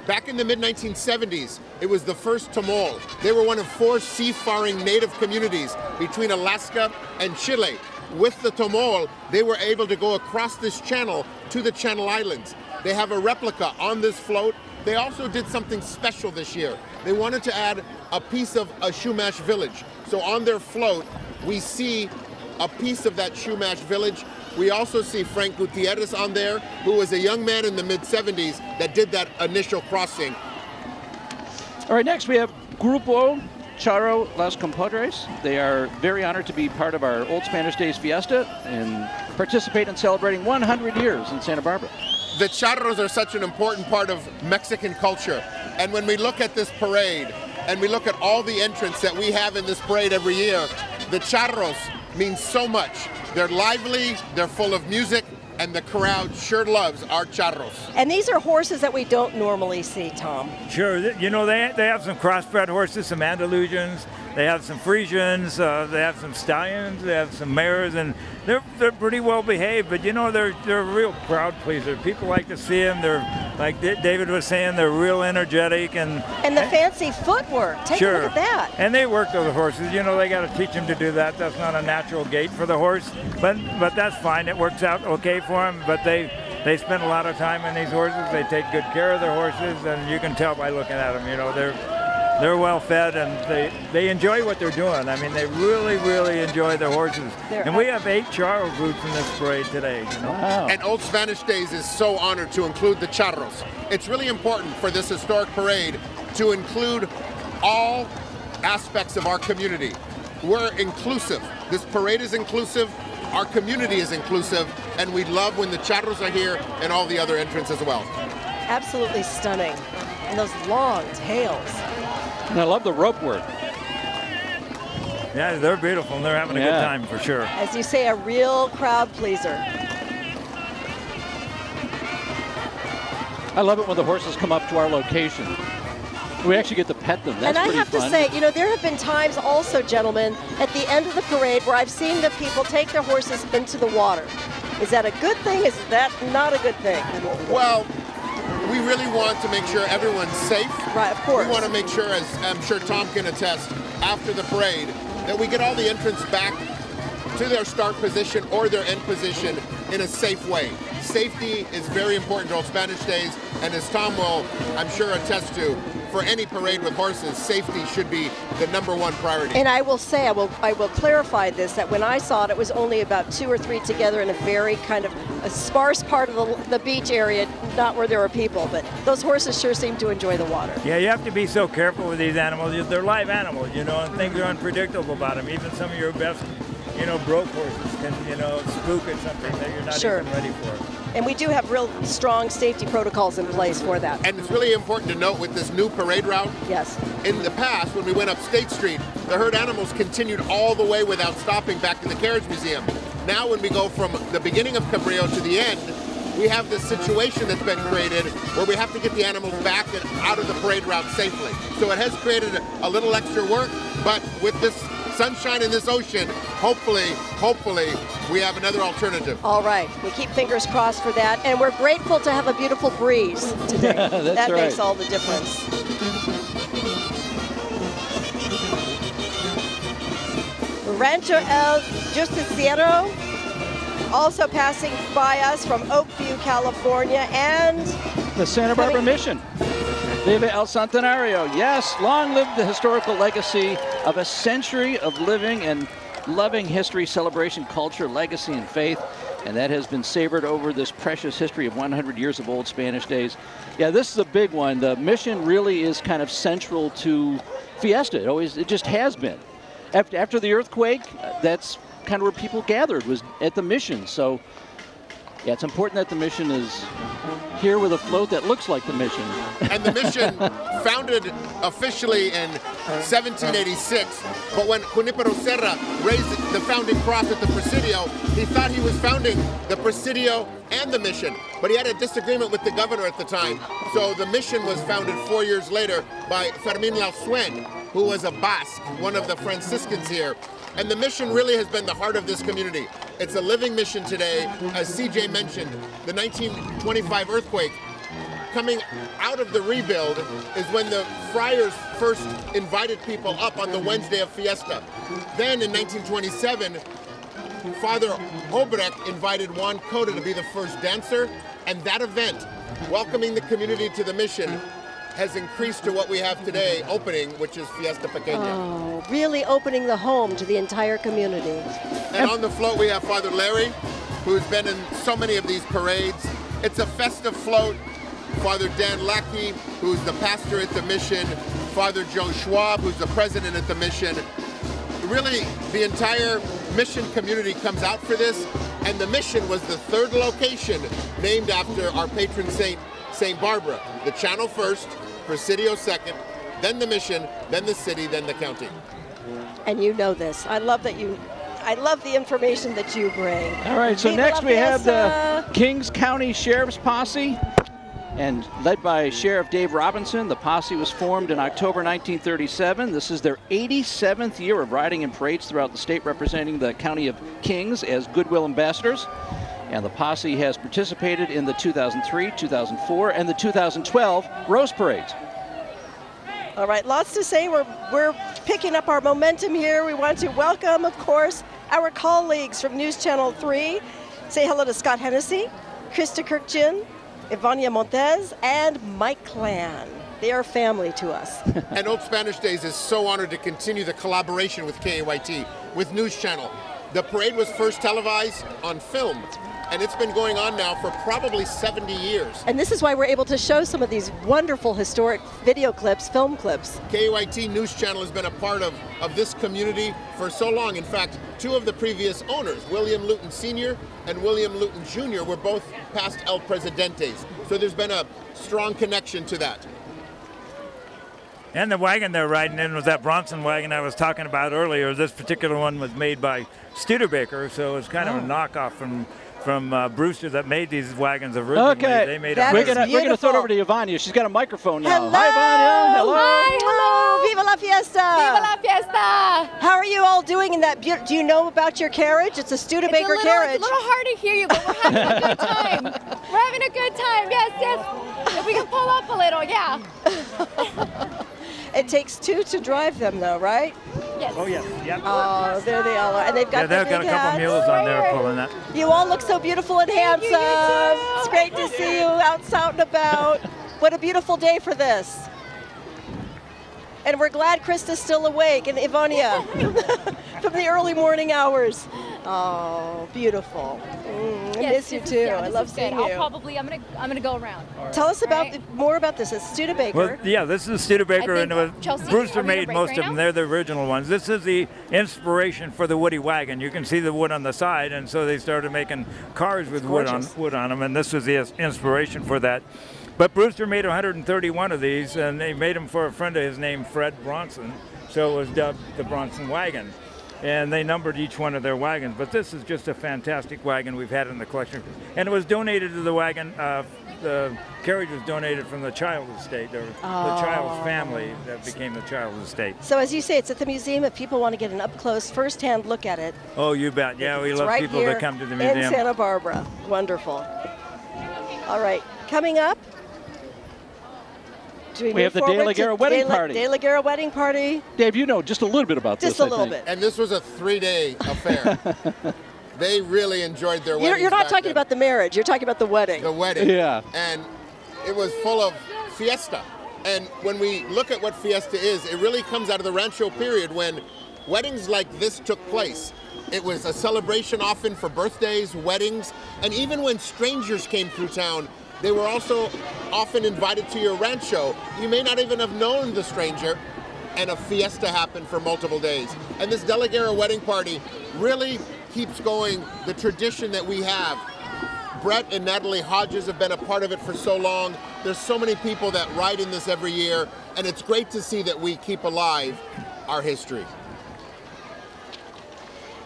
Back in the mid-1970s, it was the first Tomol. They were one of 4 seafaring native communities between Alaska and Chile. With the Tomol, they were able to go across this channel to the Channel Islands. They have a replica on this float. They also did something special this year. They wanted to add a piece of a Shumash village. So on their float, we see a piece of that Shumash village. We also see Frank Gutierrez on there, who was a young man in the mid-70s that did that initial crossing. All right, next we have Grupo Charo Las Compadres. They are very honored to be part of our Old Spanish Days Fiesta and participate in celebrating 100 years in Santa Barbara. The charros are such an important part of Mexican culture. And when we look at this parade, and we look at all the entrants that we have in this parade every year, the charros mean so much. They're lively, they're full of music, and the crowd sure loves our charros. And these are horses that we don't normally see, Tom. Sure, you know, they have some crossbred horses, some Andalusians, they have some Frisians, they have some stallions, they have some mares, and They're pretty well behaved, but you know they're a real crowd pleaser. People like to see them. They're like David was saying, they're real energetic and the fancy footwork. Take a look at that. And they work with the horses. You know they got to teach them to do that. That's not a natural gait for the horse, but that's fine. It works out okay for them. But they spend a lot of time in these horses. They take good care of their horses, and you can tell by looking at them. You know they're well fed and they enjoy what they're doing. I mean, they really enjoy their horses. And we have 8 charro groups in this parade today. You know? Wow. And Old Spanish Days is so honored to include the charros. It's really important for this historic parade to include all aspects of our community. We're inclusive. This parade is inclusive. Our community is inclusive. And we love when the charros are here and all the other entrants as well. Absolutely stunning. And those long tails. And I love the rope work. Yeah, they're beautiful and they're having a good time for sure. As you say, a real crowd pleaser. I love it when the horses come up to our location. We actually get to pet them. That's and I pretty have fun. to say, you know, there have been times also, gentlemen, at the end of the parade where I've seen the people take their horses into the water. Is that a good thing? Is that not a good thing? Well, we really want to make sure everyone's safe. Right, of course. We want to make sure, as I'm sure Tom can attest, after the parade, that we get all the entrants back to their start position or their end position in a safe way. Safety is very important to Old Spanish Days, and as Tom will, I'm sure, attest to, for any parade with horses, safety should be the #1 priority. And I will say, I will clarify this, that when I saw it, it was only about 2 or 3 together in a very kind of a sparse part of the beach area, not where there were people, but those horses sure seem to enjoy the water. Yeah, you have to be so careful with these animals. They're live animals, you know, and things are unpredictable about them. Even some of your best, you know, broke horses can, you know, spook at something that you're not even ready for. And we do have real strong safety protocols in place for that. And it's really important to note with this new parade route. Yes. In the past, when we went up State Street, the herd animals continued all the way without stopping back to the Carriage Museum. Now when we go from the beginning of Cabrillo to the end, we have this situation that's been created where we have to get the animals back and out of the parade route safely. So it has created a little extra work, but with this sunshine in this ocean, hopefully, we have another alternative. All right, we keep fingers crossed for that, and we're grateful to have a beautiful breeze today. That right. makes all the difference. Rancho El Justiciero, also passing by us from Oakview, California, and the Santa Barbara Mission. Viva El Centenario. Yes, long live the historical legacy of a century of living and loving history, celebration, culture, legacy, and faith. And that has been savored over this precious history of 100 years of Old Spanish Days. Yeah, this is a big one. The mission really is kind of central to Fiesta. It just has been. After the earthquake, that's kind of where people gathered, was at the mission. So, yeah, it's important that the mission is here with a float that looks like the mission. And the mission founded officially in 1786, but when Junipero Serra raised the founding cross at the Presidio, he thought he was founding the Presidio and the mission, but he had a disagreement with the governor at the time. So the mission was founded 4 years later by Fermín Lausuen, who was a Basque, one of the Franciscans here. And the mission really has been the heart of this community. It's a living mission today. As CJ mentioned, the 1925 earthquake, coming out of the rebuild is when the friars first invited people up on the Wednesday of Fiesta. Then in 1927, Father Obrecht invited Juan Cota to be the first dancer, and that event, welcoming the community to the mission, has increased to what we have today, opening, which is Fiesta Pequeña. Oh, really opening the home to the entire community. And on the float we have Father Larry, who's been in so many of these parades. It's a festive float. Father Dan Lackey, who's the pastor at the mission. Father Joe Schwab, who's the president at the mission. Really, the entire mission community comes out for this, and the mission was the 3rd location named after our patron saint, St. Barbara. The channel first, Presidio second, then the mission, then the city, then the county. And you know this. I love the information that you bring. All right, so Viva next la we have Fiesta. the Kings County Sheriff's Posse. And led by Sheriff Dave Robinson, the posse was formed in October 1937. This is their 87th year of riding in parades throughout the state, representing the County of Kings as Goodwill Ambassadors. And the posse has participated in the 2003, 2004, and the 2012 Rose Parades. All right, lots to say. We're picking up our momentum here. We want to welcome, of course, our colleagues from News Channel 3. Say hello to Scott Hennessy, Krista Kirkjian, Ivania Montez, and Mike Clan. They are family to us. And Old Spanish Days is so honored to continue the collaboration with KAYT, with News Channel. The parade was first televised on film, and it's been going on now for probably 70 years. And this is why we're able to show some of these wonderful historic video clips, film clips. KAYT News Channel has been a part of this community for so long. In fact, two of the previous owners, William Luton Sr. and William Luton Jr., were both past El Presidentes. So there's been a strong connection to that. And the wagon they're riding in was that Bronson wagon I was talking about earlier. This particular one was made by Studebaker, so it's kind of a knockoff from Brewster that made these wagons originally. Okay, they made we're gonna throw it over to Ivania. She's got a microphone now. Hello. Hi, Ivania. Hello. Hi, hello. Viva la fiesta. Viva la fiesta! How are you all doing in that? Do you know about your carriage? It's a Studebaker carriage. It's a little hard to hear you, but we're having a good time. We're having a good time. Yes, yes. If we can pull up a little, yeah. It takes two to drive them, though, right? Yes. Oh, yes. Yep. Oh, there they all are. And they've got they've got a couple mules on there pulling that. You all look so beautiful and handsome. It's great to see you out and about. What a beautiful day for this. And we're glad Krista's still awake, and Ivania from the early morning hours. Oh, beautiful. I miss you too. I love seeing you. I'm gonna go around. Tell us about more about this. It's Studebaker. Well, yeah, this is Studebaker, and Chelsea, Brewster made most of them. They're the original ones. This is the inspiration for the Woody wagon. You can see the wood on the side, and so they started making cars with wood on them, and this was the inspiration for that. But Brewster made 131 of these, and they made them for a friend of his named Fred Bronson, so it was dubbed the Bronson wagon. And they numbered each one of their wagons. But this is just a fantastic wagon we've had in the collection. And it was donated to the wagon, the carriage was donated from the Childs estate, or the Childs family that became the Childs estate. So as you say, it's at the museum. If people want to get an up-close, first-hand look at it. Oh, you bet. Yeah, we love right people to come to the museum. In Santa Barbara. Wonderful. All right, coming up. We have the De La Guerra wedding party. De La Guerra wedding party. Dave, you know just a little bit about this. Just a little bit. And this was a 3-day affair. They really enjoyed their wedding. You're not talking about the marriage. You're talking about the wedding. The wedding. Yeah. And it was full of fiesta. And when we look at what fiesta is, it really comes out of the Rancho period when weddings like this took place. It was a celebration often for birthdays, weddings, and even when strangers came through town, they were also often invited to your rancho. You may not even have known the stranger, and a fiesta happened for multiple days. And this De La Guerra wedding party really keeps going the tradition that we have. Brett and Natalie Hodges have been a part of it for so long. There's so many people that ride in this every year, and it's great to see that we keep alive our history.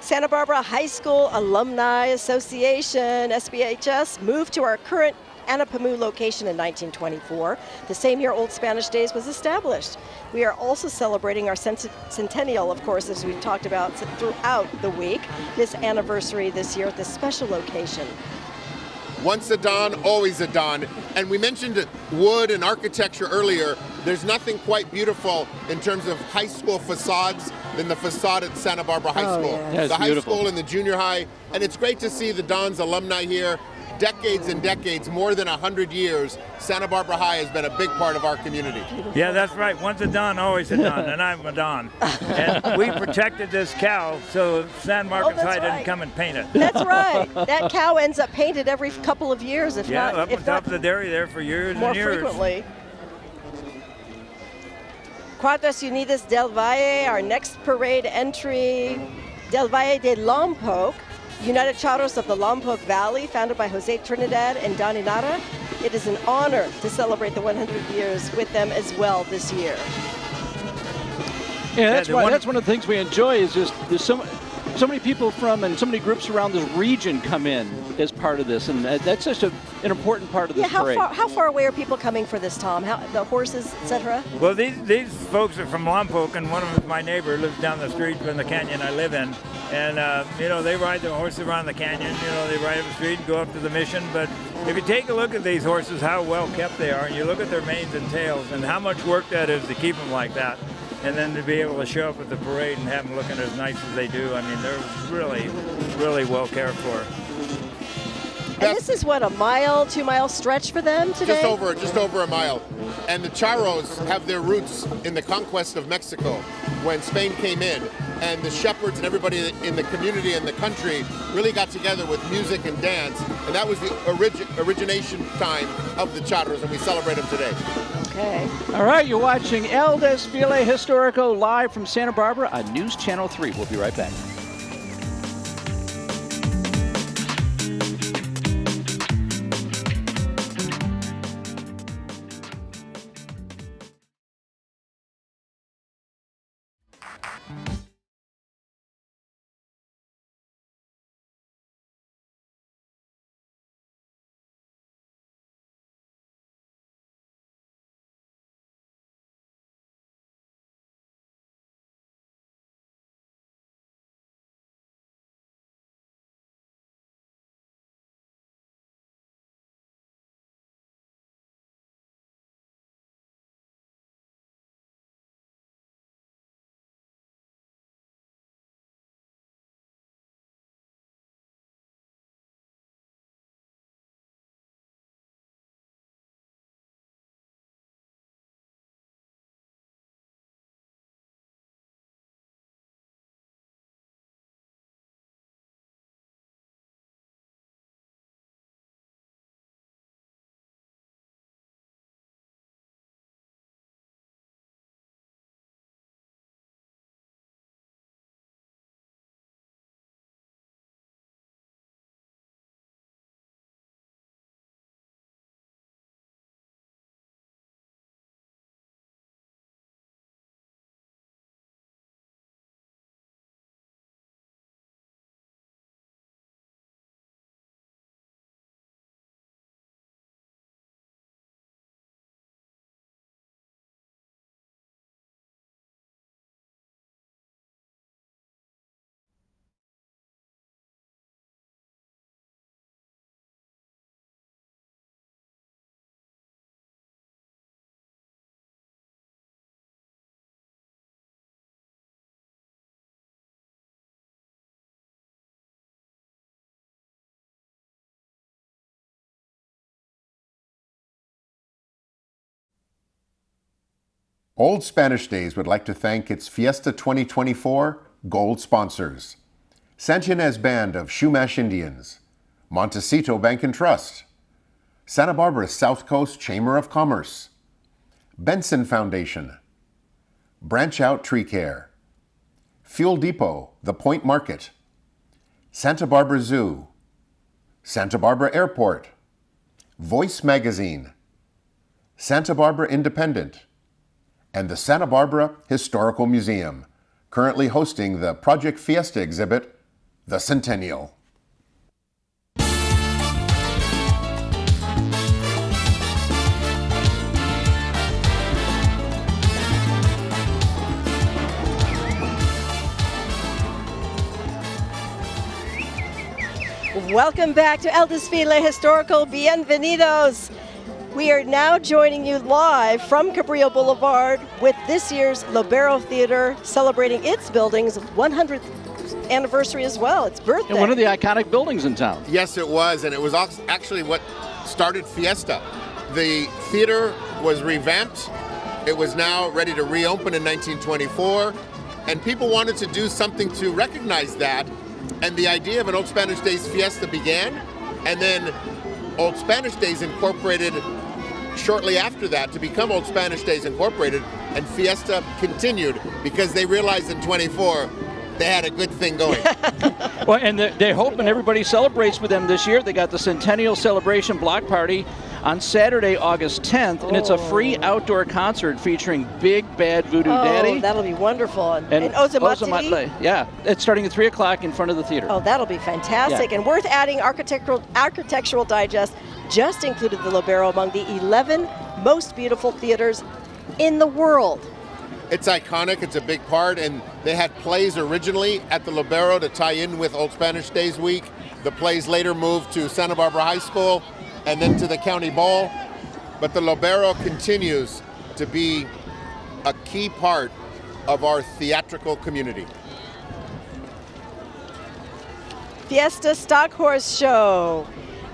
Santa Barbara High School Alumni Association, SBHS, moved to our current Anapamu location in 1924. The same year Old Spanish Days was established. We are also celebrating our Centennial, of course, as we've talked about throughout the week, this anniversary this year at this special location. Once a Don, always a Don. And we mentioned wood and architecture earlier. There's nothing quite beautiful in terms of high school facades than the facade at Santa Barbara High School. Yeah, the high beautiful. school and the junior high. And it's great to see the Don's alumni here. Decades and decades, more than 100 years, Santa Barbara High has been a big part of our community. Yeah, that's right. Once a Don, always a Don, and I'm a Don. And we protected this cow so San Marcos High didn't come and paint it. That's right. That cow ends up painted every couple of years, if yeah, not up on top of the dairy there for years more and years. frequently. Cuadras Unidas del Valle, our next parade entry, Del Valle de Lompoc, United Charros of the Lompoc Valley, founded by Jose Trinidad and Don Inara. It is an honor to celebrate the 100 years with them as well this year. Yeah, that's one of the things we enjoy is just there's so many people from and so many groups around this region come in as part of this, and that's such an important part of this parade. How far away are people coming for this, Tom? The horses, etc.? Well, these folks are from Lompoc, and one of them is my neighbor, lives down the street from the canyon I live in. And, they ride the horses around the canyon. They ride up the street and go up to the mission. But if you take a look at these horses, how well kept they are, and you look at their manes and tails and how much work that is to keep them like that, and then to be able to show up at the parade and have them looking as nice as they do, I mean, they're really, really well cared for. And this is what, a 2-mile stretch for them today? Just over a mile. And the charros have their roots in the conquest of Mexico when Spain came in, and the shepherds and everybody in the community and the country really got together with music and dance, and that was the origination time of the charros, and we celebrate them today. Okay. All right, you're watching El Desfile Histórico live from Santa Barbara on News Channel 3. We'll be right back. Old Spanish Days would like to thank its Fiesta 2024 gold sponsors: Santinez Band of Chumash Indians, Montecito Bank and Trust, Santa Barbara South Coast Chamber of Commerce, Benson Foundation, Branch Out Tree Care, Fuel Depot, The Point Market, Santa Barbara Zoo, Santa Barbara Airport, Voice Magazine, Santa Barbara Independent, and the Santa Barbara Historical Museum, currently hosting the Project Fiesta exhibit, The Centennial. Welcome back to El Desfile Historical. Bienvenidos. We are now joining you live from Cabrillo Boulevard with this year's Libero Theater celebrating its building's 100th anniversary as well, its birthday. And one of the iconic buildings in town. Yes, it was, and it was actually what started Fiesta. The theater was revamped. It was now ready to reopen in 1924, and people wanted to do something to recognize that, and the idea of an Old Spanish Days Fiesta began, and then Old Spanish Days Incorporated shortly after that to become Old Spanish Days Incorporated, and Fiesta continued because they realized in 24 they had a good thing going. Well, and they're hoping everybody celebrates with them this year. They got the Centennial Celebration Block Party on Saturday, August 10th, and it's a free outdoor concert featuring Big Bad Voodoo Daddy. Oh, that'll be wonderful. And Ozomatli. Yeah, it's starting at 3 o'clock in front of the theater. Oh, that'll be fantastic. Yeah. And worth adding, Architectural Digest just included the Libero among the 11 most beautiful theaters in the world. It's iconic, it's a big part, and they had plays originally at the Libero to tie in with Old Spanish Days Week. The plays later moved to Santa Barbara High School and then to the County Ball. But the Libero continues to be a key part of our theatrical community. Fiesta Stock Horse Show.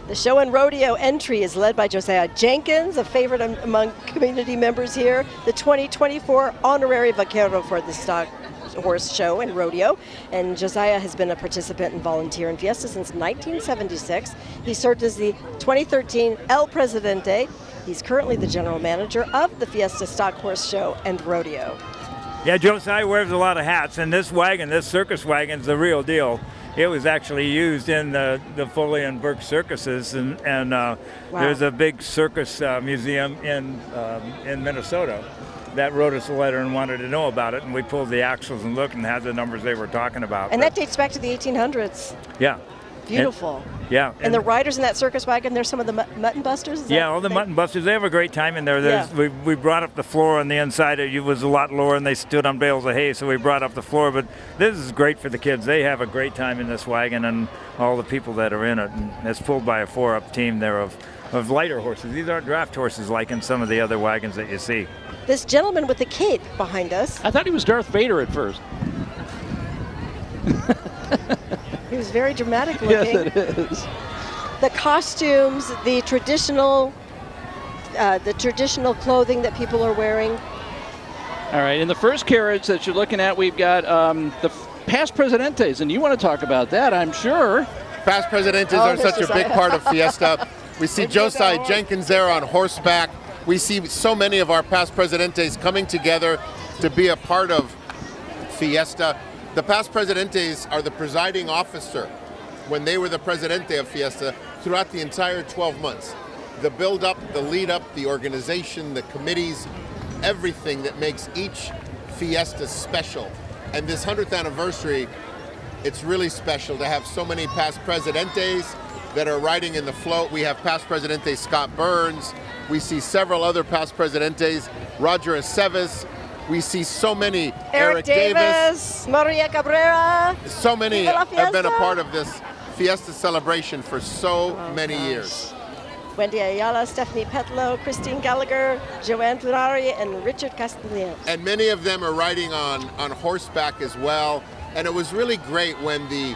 The show and rodeo entry is led by Josiah Jenkins, a favorite among community members here, the 2024 honorary vaquero for the Stock Horse Show and Rodeo. And Josiah has been a participant and volunteer in Fiesta since 1976. He served as the 2013 El Presidente. He's currently the general manager of the Fiesta Stock Horse Show and Rodeo. Yeah, Josiah wears a lot of hats, and this wagon, this circus wagon, is the real deal. It was actually used in the Foley and Burke circuses, and Wow. There's a big circus museum in Minnesota that wrote us a letter and wanted to know about it, and we pulled the axles and looked and had the numbers they were talking about. And that dates back to the 1800s. Yeah. Beautiful. Yeah. And the riders in that circus wagon, they're some of the mutton busters? Yeah, all the mutton busters, they have a great time in there. We brought up the floor on the inside. It was a lot lower, and they stood on bales of hay, so we brought up the floor. But this is great for the kids. They have a great time in this wagon and all the people that are in it. And it's pulled by a 4-up team there of lighter horses. These aren't draft horses like in some of the other wagons that you see. This gentleman with the cape behind us. I thought he was Darth Vader at first. He was very dramatic looking. Yes, it is. The costumes, the traditional clothing that people are wearing. All right, in the first carriage that you're looking at, we've got the past Presidentes, and you want to talk about that, I'm sure. Past Presidentes are such a big part of Fiesta. We see Josiah Jenkins there on horseback. We see so many of our past Presidentes coming together to be a part of Fiesta. The past Presidentes are the presiding officer when they were the Presidente of Fiesta throughout the entire 12 months. The build-up, the lead-up, the organization, the committees, everything that makes each Fiesta special. And this 100th anniversary, it's really special to have so many past Presidentes that are riding in the float. We have past Presidente Scott Burns. We see several other past Presidentes, Roger Aceves. We see so many, Eric Davis, Maria Cabrera. So many have been a part of this Fiesta celebration for so many years. Wendy Ayala, Stephanie Petlow, Christine Gallagher, Joanne Ferrari, and Richard Castellano. And many of them are riding on horseback as well. And it was really great when the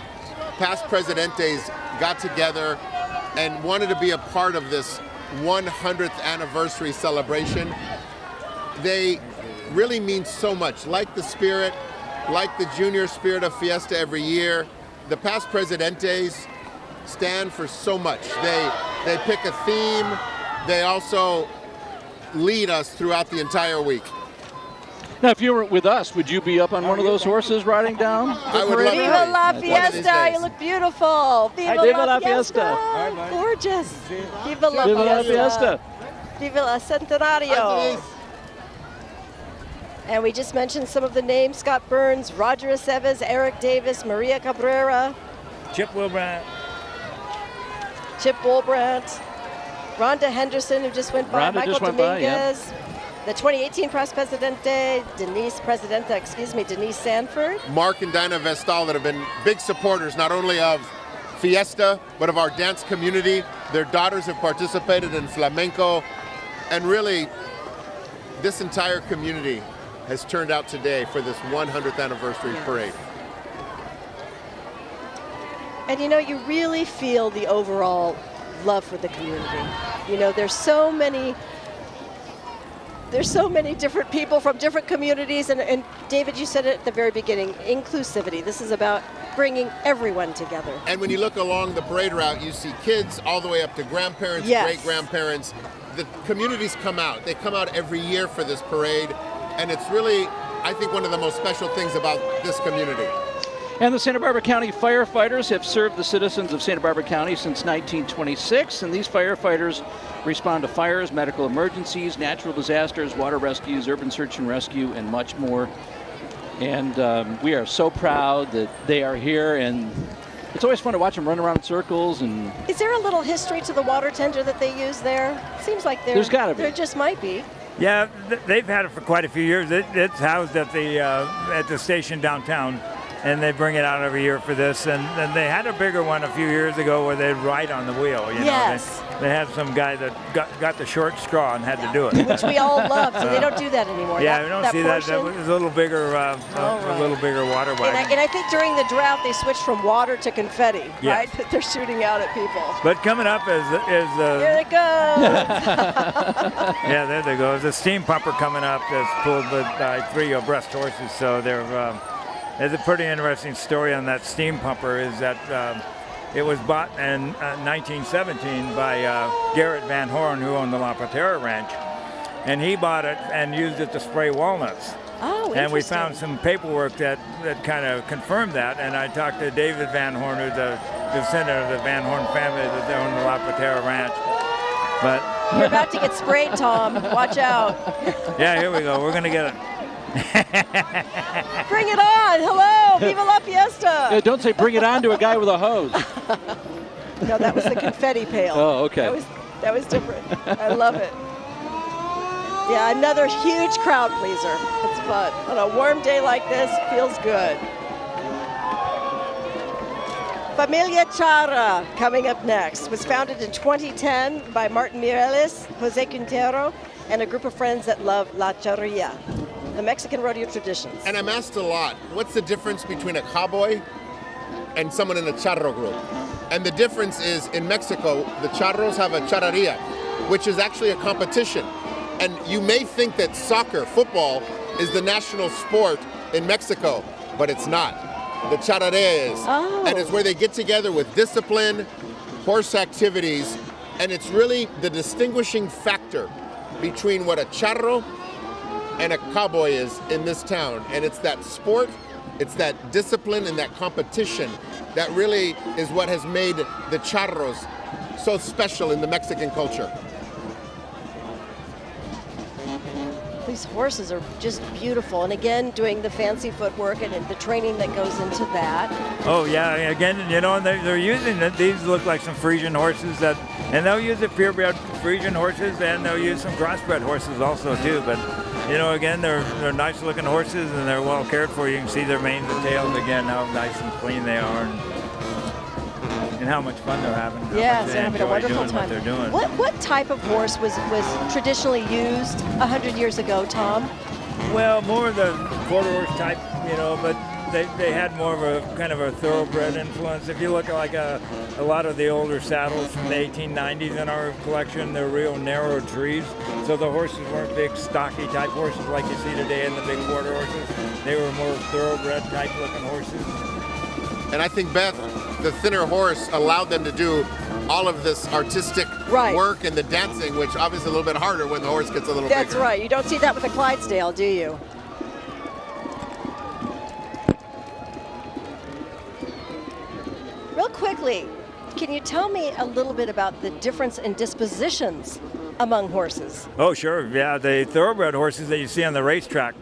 past Presidentes got together and wanted to be a part of this 100th anniversary celebration. They really mean so much. Like the spirit, like the junior spirit of Fiesta every year, the past Presidentes stand for so much. They pick a theme. They also lead us throughout the entire week. Now, if you were with us, would you be up on one of those horses riding down? I would love Viva la Fiesta! You look beautiful. Viva la Fiesta! Gorgeous. Viva la Fiesta! Viva la Centenario! And we just mentioned some of the names: Scott Burns, Roger Aceves, Eric Davis, Maria Cabrera, Chip Wilbrandt, Rhonda Henderson, who just went by, Michael Dominguez, the 2018 Past Presidente, Denise Sanford. Mark and Dinah Vestal that have been big supporters not only of Fiesta, but of our dance community. Their daughters have participated in flamenco, and really, this entire community has turned out today for this 100th anniversary parade. And you know, you really feel the overall love for the community. You know, there's so many different people from different communities, and David, you said it at the very beginning, inclusivity. This is about bringing everyone together. And when you look along the parade route, you see kids all the way up to grandparents, great-grandparents. The communities come out. They come out every year for this parade, and it's really, I think, one of the most special things about this community. And the Santa Barbara County firefighters have served the citizens of Santa Barbara County since 1926, and these firefighters respond to fires, medical emergencies, natural disasters, water rescues, urban search and rescue, and much more. And we are so proud that they are here, and it's always fun to watch them run around in circles. And is there a little history to the water tender that they use there? Seems like there's got to be. There just might be. Yeah, they've had it for quite a few years. It's housed at the station downtown, and they bring it out every year for this. And they had a bigger one a few years ago where they'd ride on the wheel. Yes. They had some guy that got the short straw and had to do it. Which we all love, so they don't do that anymore. Yeah, we don't see that. That was a little bigger, a little bigger water wagon. And I think during the drought they switched from water to confetti, right? That they're shooting out at people. But coming up is here it goes. Yeah, there they go. There's a steam pumper coming up that's pulled by 3 abreast horses. So there's a pretty interesting story on that steam pumper. Is that it was bought in 1917 by Garrett Van Horn, who owned the La Patera Ranch, and he bought it and used it to spray walnuts. Oh, and we found some paperwork that kind of confirmed that. And I talked to David Van Horn, who's the descendant of the Van Horn family that owned the La Patera Ranch. But you're about to get sprayed, Tom. Watch out. Yeah, here we go. We're going to get it. Bring it on. Hello. Viva la fiesta. Yeah, don't say bring it on to a guy with a hose. No, that was the confetti pail. Oh, okay. That was different. I love it. Yeah, another huge crowd pleaser. It's fun. On a warm day like this, feels good. Familia Chara, coming up next, was founded in 2010 by Martin Mireles, Jose Quintero, and a group of friends that love La Charreria, the Mexican rodeo traditions. And I'm asked a lot, what's the difference between a cowboy and someone in a charro group? And the difference is, in Mexico, the charros have a charreria, which is actually a competition. And you may think that soccer, football, is the national sport in Mexico, but it's not. The charreria is. Oh. And it's where they get together with discipline, horse activities, and it's really the distinguishing factor between what a charro and a cowboy is in this town. And it's that sport, it's that discipline and that competition that really is what has made the charros so special in the Mexican culture. These horses are just beautiful, and again, doing the fancy footwork and the training that goes into that. Oh yeah, again, they're using it. These look like some Frisian horses and they'll use the purebred Frisian horses, and they'll use some crossbred horses also too. But again, they're nice looking horses, and they're well cared for. You can see their manes and tails again, how nice and clean they are. And how much fun they're having. Yes, they're having a wonderful time. What they're doing. What type of horse was traditionally used 100 years ago, Tom? Well, more of the quarter horse type, but they had more of a kind of a thoroughbred influence. If you look at like a lot of the older saddles from the 1890s in our collection, they're real narrow trees. So the horses weren't big, stocky type horses like you see today in the big quarter horses. They were more thoroughbred type looking horses. And I think, Beth, the thinner horse allowed them to do all of this artistic work and the dancing, which obviously a little bit harder when the horse gets a little bigger. That's right. You don't see that with a Clydesdale, do you? Real quickly, can you tell me a little bit about the difference in dispositions among horses? Oh, sure. Yeah, the thoroughbred horses that you see on the racetrack,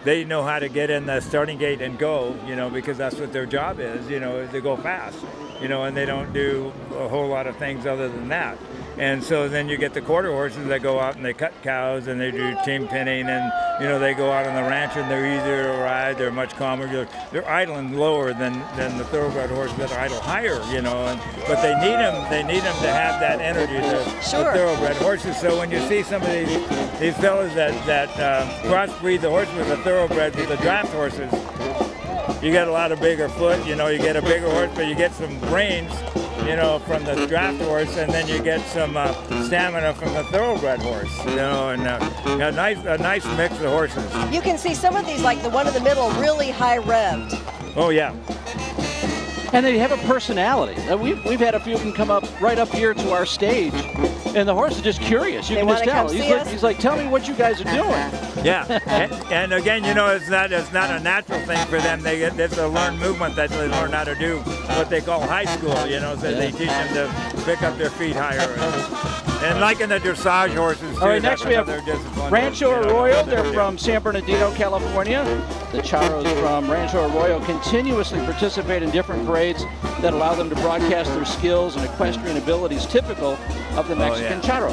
they know how to get in the starting gate and go, because that's what their job is, to go fast, and they don't do a whole lot of things other than that. And so then you get the quarter horses that go out and they cut cows and they do team pinning, and they go out on the ranch and they're easier to ride. They're much calmer. They're idling lower than the thoroughbred horses that idle higher, but they need them. They need them to have that energy. The thoroughbred horses. So when you see some of these fellas that crossbreed the horses with the thoroughbreds with the draft horses, you get a lot of bigger foot. You get a bigger horse, but you get some brains, from the draft horse, and then you get some stamina from the thoroughbred horse, and a nice mix of horses. You can see some of these, like the one in the middle, really high revved. Oh yeah. And they have a personality. We've had a few of them come up right up here to our stage, And the horse is just curious. You can just tell. He's like, tell me what you guys are doing. Yeah, and again, you know, it's not a natural thing for them. It's a learned movement that they learn how to do what they call high school. You know, so they teach them to pick up their feet higher. And like in the dressage horses too. All right, next we have Rancho Arroyo. They're from San Bernardino, California. The charros from Rancho Arroyo continuously participate in different parades that allow them to broadcast their skills and equestrian abilities typical of the Mexican charro.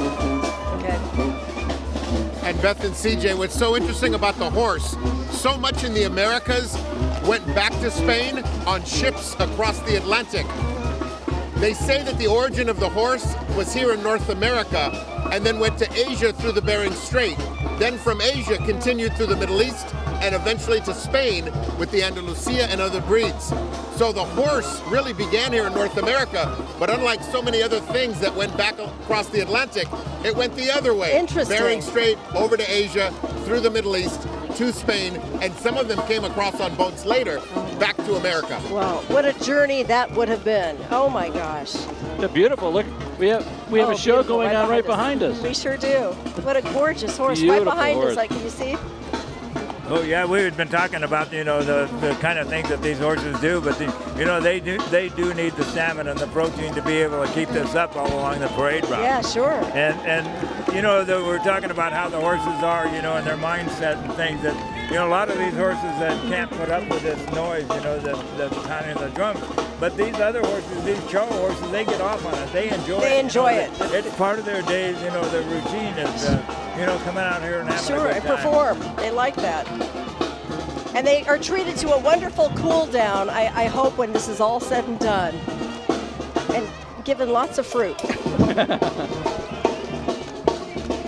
Okay. And Beth and CJ, what's so interesting about the horse, so much in the Americas went back to Spain on ships across the Atlantic. They say that the origin of the horse was here in North America and then went to Asia through the Bering Strait. Then from Asia continued through the Middle East and eventually to Spain with the Andalusia and other breeds. So the horse really began here in North America, but unlike so many other things that went back across the Atlantic, it went the other way. Interesting. Bering Strait, over to Asia, through the Middle East, to Spain, and some of them came across on boats later, back to America. Wow, what a journey that would have been. Oh my gosh. They're beautiful. Look, we have a show going on right behind us. We sure do. What a gorgeous horse. Beautiful right behind horse. us, can you see? Oh yeah, we've been talking about, you know, the kind of things that these horses do, but you know, they do need the stamina and the protein to be able to keep this up all along the parade route. Yeah, sure. And you know, we're talking about how the horses are, you know, and their mindset and things that, you know, a lot of these horses that can't put up with this noise, you know, the pounding of the drums. But these other horses, these show horses, they get off on it. They enjoy it. They enjoy it. It's part of their days, you know, their routine is, you know, coming out here and having a good time. Sure, perform. They like that. And they are treated to a wonderful cool down, I hope, when this is all said and done. And given lots of fruit.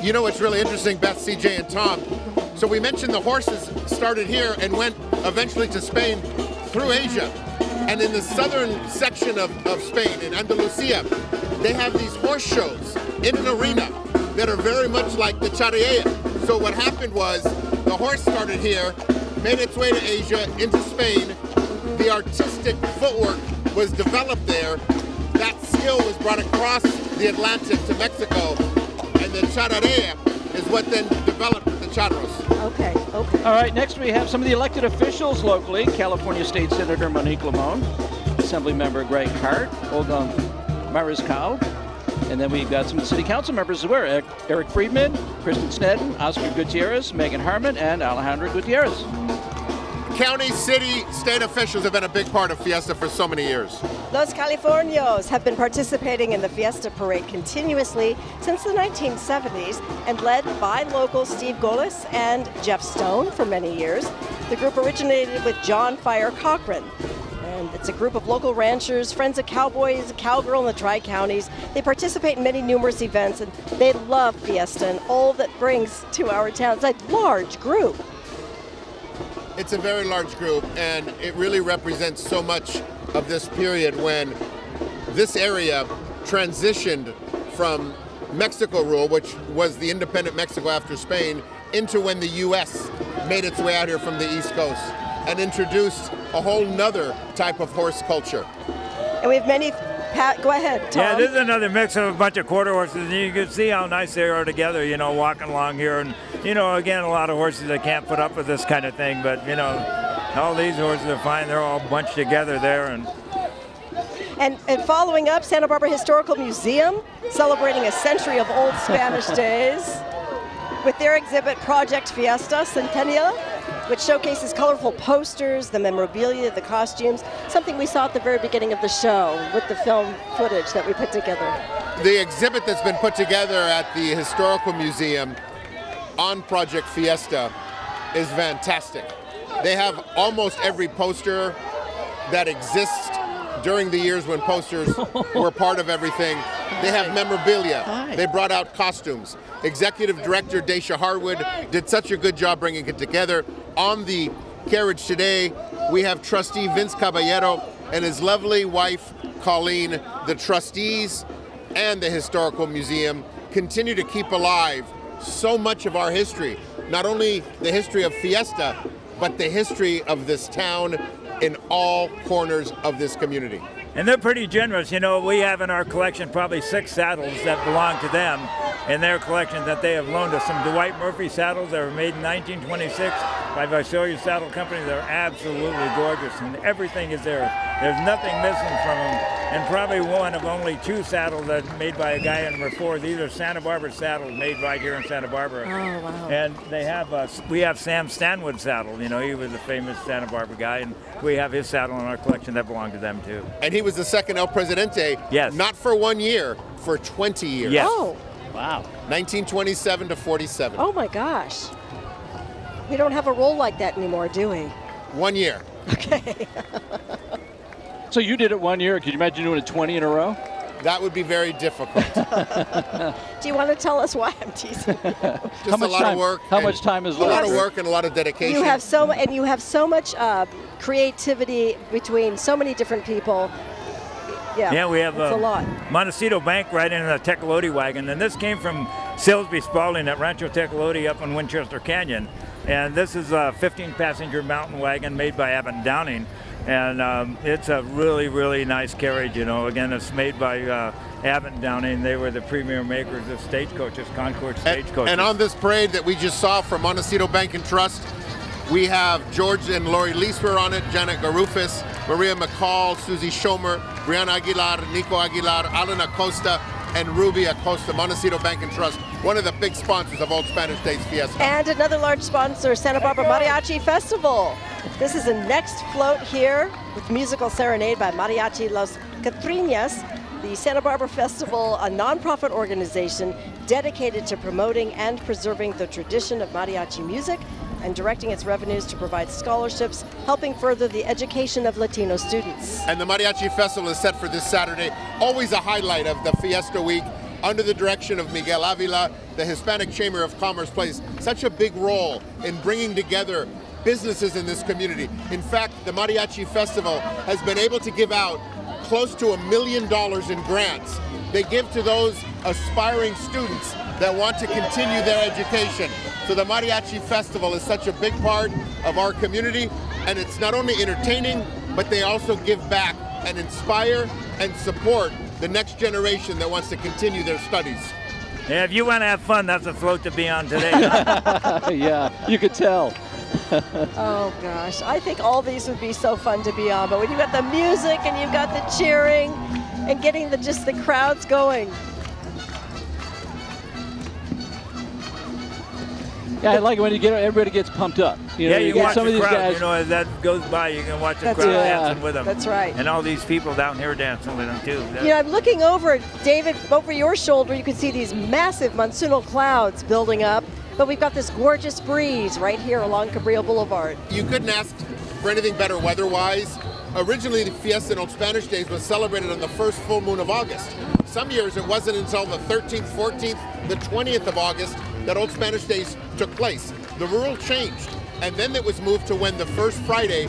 You know what's really interesting, Beth, CJ, and Tom? So we mentioned the horses started here and went eventually to Spain through Asia. And in the southern section of Spain, in Andalusia, they have these horse shows in an arena that are very much like the charrería. So what happened was the horse started here, made its way to Asia, into Spain. The artistic footwork was developed there. That skill was brought across the Atlantic to Mexico. And the charrería is what then developed the charros. Okay. All right, next we have some of the elected officials locally. California State Senator Monique Limon, Assembly Member Greg Hart, Olga Mariscal, and then we've got some of the city council members as well. Eric Friedman, Kristen Sneddon, Oscar Gutierrez, Megan Harmon, and Alejandra Gutierrez. County, city, state officials have been a big part of Fiesta for so many years. Los Californios have been participating in the Fiesta Parade continuously since the 1970s and led by local Steve Golis and Jeff Stone for many years. The group originated with John Fire Cochran. And it's a group of local ranchers, friends of cowboys, cowgirl in the Tri-Counties. They participate in many numerous events and they love Fiesta and all that brings to our town. It's a large group. It's a very large group, and it really represents so much of this period when this area transitioned from Mexico rule, which was the independent Mexico after Spain, into when the U.S. made its way out here from the East Coast and introduced a whole nother type of horse culture. And we have many. Pat, go ahead, Tom. Yeah, this is another mix of a bunch of quarter horses, and you can see how nice they are together, you know, walking along here. And, you know, again, a lot of horses that can't put up with this kind of thing, but, you know, all these horses are fine. They're all bunched together there. And following up, Santa Barbara Historical Museum, celebrating a century of old Spanish days with their exhibit Project Fiesta Centennial, which showcases colorful posters, the memorabilia, the costumes, something we saw at the very beginning of the show with the film footage that we put together. The exhibit that's been put together at the Historical Museum on Project Fiesta is fantastic. They have almost every poster that exists during the years when posters were part of everything. They have memorabilia. They brought out costumes. Executive Director Daisha Harwood did such a good job bringing it together. On the carriage today, we have trustee Vince Caballero and his lovely wife, Colleen. The trustees and the Historical Museum continue to keep alive so much of our history. Not only the history of Fiesta, but the history of this town in all corners of this community. And they're pretty generous. You know, we have in our collection probably 6 saddles that belong to them in their collection that they have loaned us. Some Dwight Murphy saddles that were made in 1926 by Visalia Saddle Company. They're absolutely gorgeous, and everything is there. There's nothing missing from them. And probably one of only 2 saddles that made by a guy in number 4. These are Santa Barbara saddles made right here in Santa Barbara. Oh, wow. And they have we have Sam Stanwood's saddle. You know, he was a famous Santa Barbara guy, and we have his saddle in our collection that belonged to them too. And he was the second El Presidente. Yes. Not for 1 year, for 20 years. Yes. Oh. Wow. 1927 to 47. Oh my gosh. We don't have a role like that anymore, do we? 1 year. Okay. So you did it 1 year. Could you imagine doing it 20 in a row? That would be very difficult. Do you want to tell us why? I'm teasing. Just a lot of work. How much time is a left? A lot of work and a lot of dedication. You have so much creativity between so many different people. Yeah, we have it's a lot. Montecito Bank right in the Tecolote wagon, and this came from Silsby Spalding at Rancho Tecolote up in Winchester Canyon. And this is a 15-passenger mountain wagon made by Abbott Downing. And it's a really, really nice carriage, you know. Again, it's made by Abbott Downing. They were the premier makers of stagecoaches, Concord stagecoaches. And on this parade that we just saw from Montecito Bank and Trust, we have George and Lori Leesper on it, Janet Garufis, Maria McCall, Susie Schomer, Brianna Aguilar, Nico Aguilar, Alan Acosta, and Ruby Acosta, Montecito Bank and Trust, one of the big sponsors of Old Spanish Days Fiesta. And another large sponsor, Santa Barbara Mariachi Festival. This is the next float here with musical serenade by Mariachi Las Catrinas, the Santa Barbara Festival, a nonprofit organization dedicated to promoting and preserving the tradition of mariachi music and directing its revenues to provide scholarships, helping further the education of Latino students. And the Mariachi Festival is set for this Saturday, always a highlight of the Fiesta Week. Under the direction of Miguel Avila, the Hispanic Chamber of Commerce plays such a big role in bringing together businesses in this community. In fact, the Mariachi Festival has been able to give out close to $1 million in grants. They give to those aspiring students that want to continue their education. So the Mariachi Festival is such a big part of our community, and it's not only entertaining, but they also give back and inspire and support the next generation that wants to continue their studies. Yeah, if you want to have fun, that's a float to be on today. Yeah, you could tell. Oh gosh, I think all these would be so fun to be on, but when you've got the music and you've got the cheering and getting just the crowds going. Yeah, I like it when everybody gets pumped up. You know, yeah, you can watch some the of these crowd. guys. You know, as that goes by, you can watch the That's crowd right. dancing with them. That's right. And all these people down here dancing with them too. You know, I'm looking over, David, over your shoulder. You can see these massive monsoonal clouds building up, but we've got this gorgeous breeze right here along Cabrillo Boulevard. You couldn't ask for anything better weather-wise. Originally, the Fiesta in Old Spanish Days was celebrated on the first full moon of August. Some years it wasn't until the 13th, 14th, the 20th of August that Old Spanish Days took place. The rule changed, and then it was moved to when the first Friday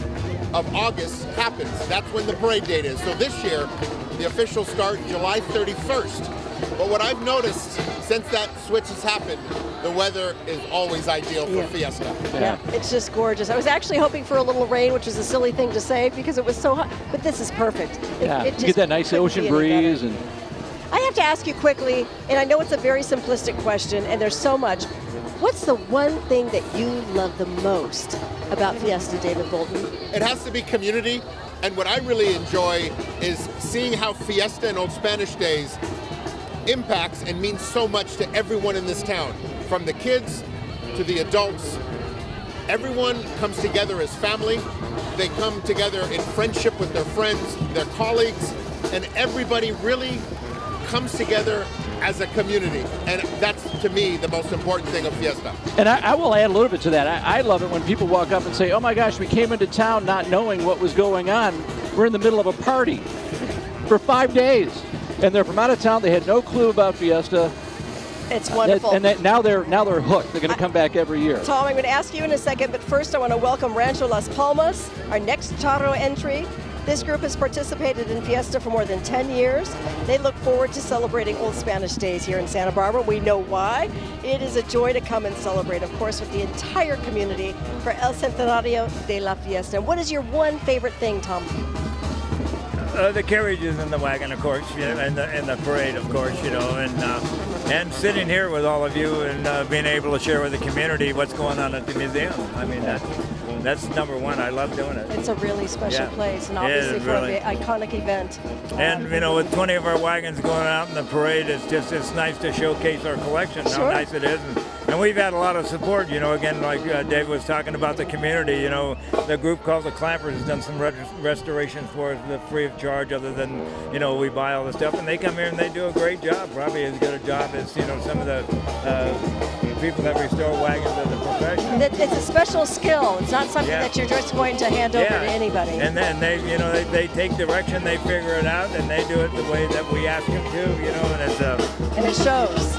of August happens. That's when the parade date is. So this year, the official start July 31st. But what I've noticed since that switch has happened, the weather is always ideal for Fiesta. Yeah, it's just gorgeous. I was actually hoping for a little rain, which is a silly thing to say because it was so hot, but this is perfect. Yeah, it you get that nice ocean breeze. And I have to ask you quickly, and I know it's a very simplistic question, and there's so much. What's the one thing that you love the most about Fiesta, David Bolton? It has to be community, and what I really enjoy is seeing how Fiesta and Old Spanish Days impacts and means so much to everyone in this town, from the kids to the adults. Everyone comes together as family. They come together in friendship with their friends, their colleagues, and everybody really comes together as a community, and that's, to me, the most important thing of Fiesta. And I will add a little bit to that. I love it when people walk up and say, oh my gosh, we came into town not knowing what was going on. We're in the middle of a party for 5 days. And they're from out of town. They had no clue about Fiesta. It's wonderful. Now they're hooked. They're going to come back every year. Tom, I'm going to ask you in a second, but first I want to welcome Rancho Las Palmas, our next Charro entry. This group has participated in Fiesta for more than 10 years. They look forward to celebrating Old Spanish Days here in Santa Barbara. We know why. It is a joy to come and celebrate, of course, with the entire community for El Centenario de la Fiesta. And what is your one favorite thing, Tom? The carriages and the wagon, of course, and the parade, of course, and sitting here with all of you and being able to share with the community what's going on at the museum. I mean, that's number one. I love doing it. It's a really special place, and obviously for the iconic event. And with 20 of our wagons going out in the parade, it's nice to showcase our collection, how nice it is. And we've had a lot of support, again, like Dave was talking about the community, the group called the Clampers has done some restorations for us free of charge, other than, we buy all the stuff, and they come here and they do a great job, probably as good a job as, some of the people that restore wagons as a profession. It's a special skill. It's not something that you're just going to hand over to anybody. And then they take direction, they figure it out, and they do it the way that we ask them to, and it shows.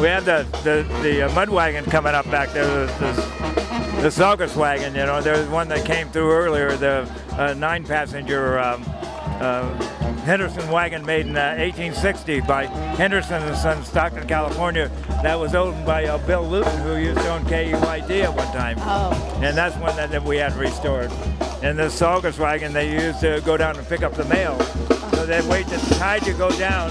We have the mud wagon coming up back there, the Saugus wagon, there's one that came through earlier, the 9-passenger Henderson wagon made in 1860 by Henderson and Sons, Stockton, California. That was owned by Bill Luton, who used to own KUID at one time. And that's one that we had restored. And the Saugus wagon they used to go down and pick up the mail. So they'd wait the tide to go down,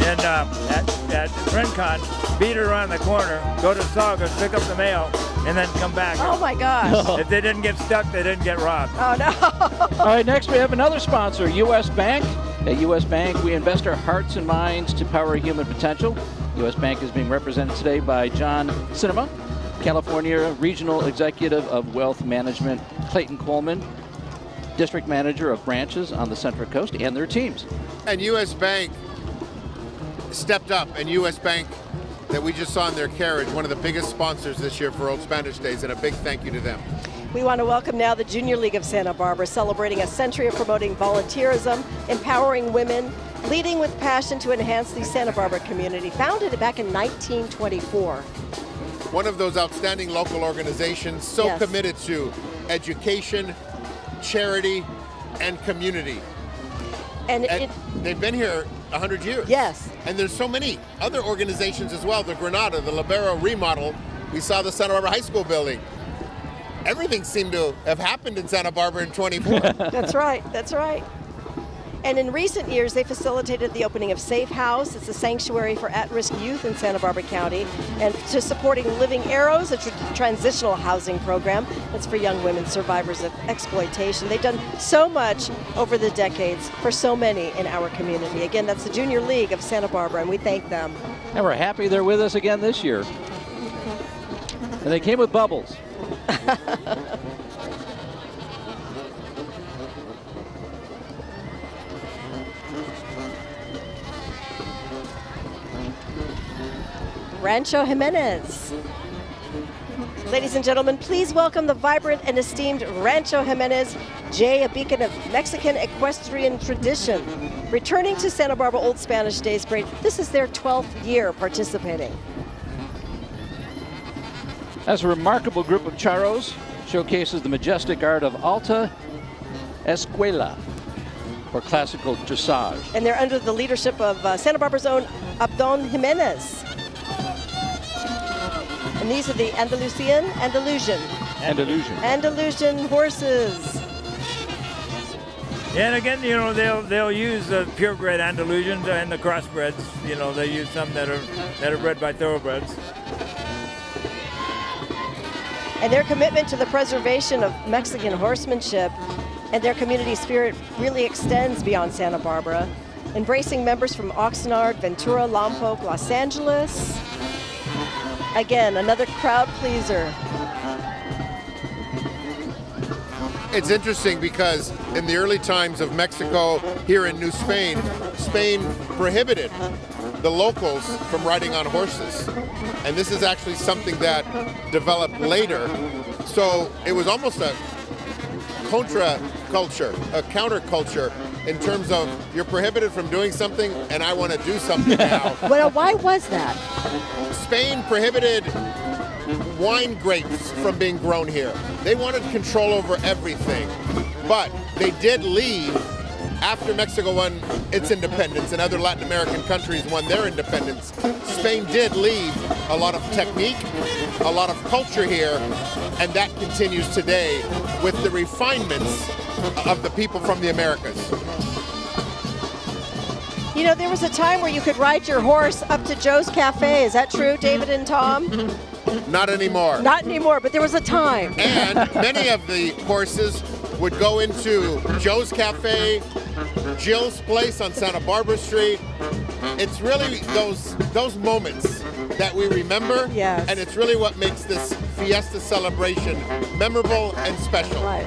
and at Rincon, beat her around the corner, go to Saugus, pick up the mail, and then come back. Oh my gosh. If they didn't get stuck, they didn't get robbed. Oh no. All right, next we have another sponsor, U.S. Bank. At U.S. Bank, we invest our hearts and minds to power human potential. U.S. Bank is being represented today by John Cinema, California Regional Executive of Wealth Management, Clayton Coleman, District Manager of branches on the Central Coast, and their teams. And U.S. Bank stepped up, and U.S. Bank that we just saw in their carriage, one of the biggest sponsors this year for Old Spanish Days, and a big thank you to them. We want to welcome now the Junior League of Santa Barbara, celebrating a century of promoting volunteerism, empowering women, leading with passion to enhance the Santa Barbara community, founded back in 1924. One of those outstanding local organizations, so committed to education, charity, and community. And they've been here 100 years. Yes. And there's so many other organizations as well. The Granada, the Libero remodel. We saw the Santa Barbara High School building. Everything seemed to have happened in Santa Barbara in 24. That's right. That's right. And in recent years, they facilitated the opening of Safe House. It's a sanctuary for at-risk youth in Santa Barbara County, and to supporting Living Arrows, a transitional housing program that's for young women survivors of exploitation. They've done so much over the decades for so many in our community. Again, that's the Junior League of Santa Barbara, and we thank them. And we're happy they're with us again this year. And they came with bubbles. Rancho Jimenez. Ladies and gentlemen, please welcome the vibrant and esteemed Rancho Jimenez, a beacon of Mexican equestrian tradition. Returning to Santa Barbara Old Spanish Days Parade, this is their 12th year participating. As a remarkable group of charros showcases the majestic art of Alta Escuela, or classical dressage. And they're under the leadership of Santa Barbara's own Abdon Jimenez. And these are the Andalusian horses. And again, they'll use the purebred Andalusians and the crossbreds. They use some that are bred by thoroughbreds. And their commitment to the preservation of Mexican horsemanship and their community spirit really extends beyond Santa Barbara, embracing members from Oxnard, Ventura, Lompoc, Los Angeles. Again, another crowd pleaser. It's interesting because in the early times of Mexico here in New Spain, Spain prohibited the locals from riding on horses. And this is actually something that developed later. So it was almost a contra-culture, a counterculture in terms of you're prohibited from doing something and I want to do something now. Well, why was that? Spain prohibited wine grapes from being grown here. They wanted control over everything. But they did leave after Mexico won its independence and other Latin American countries won their independence. Spain did leave a lot of technique, a lot of culture here, and that continues today with the refinements of the people from the Americas. You know, there was a time where you could ride your horse up to Joe's Cafe. Is that true, David and Tom? Not anymore. Not anymore, but there was a time. And many of the horses would go into Joe's Cafe, Jill's Place on Santa Barbara Street. It's really those moments that we remember, yes. And it's really what makes this Fiesta celebration memorable and special. Right.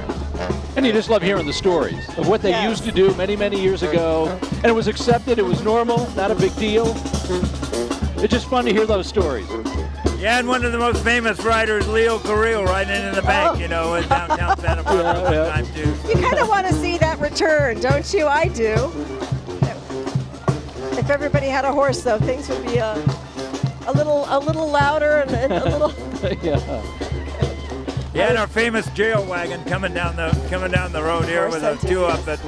And you just love hearing the stories of what they Yes. used to do many, many years ago. And it was accepted, it was normal, not a big deal. It's just fun to hear those stories. Yeah, and one of the most famous riders, Leo Carrillo, riding in the back, you know, in downtown Santa Barbara one time too. You kind of want to see that return, don't you? I do. If everybody had a horse, though, things would be a little louder and a little. Yeah. Yeah, and our famous jail wagon coming down the road here with a two up that.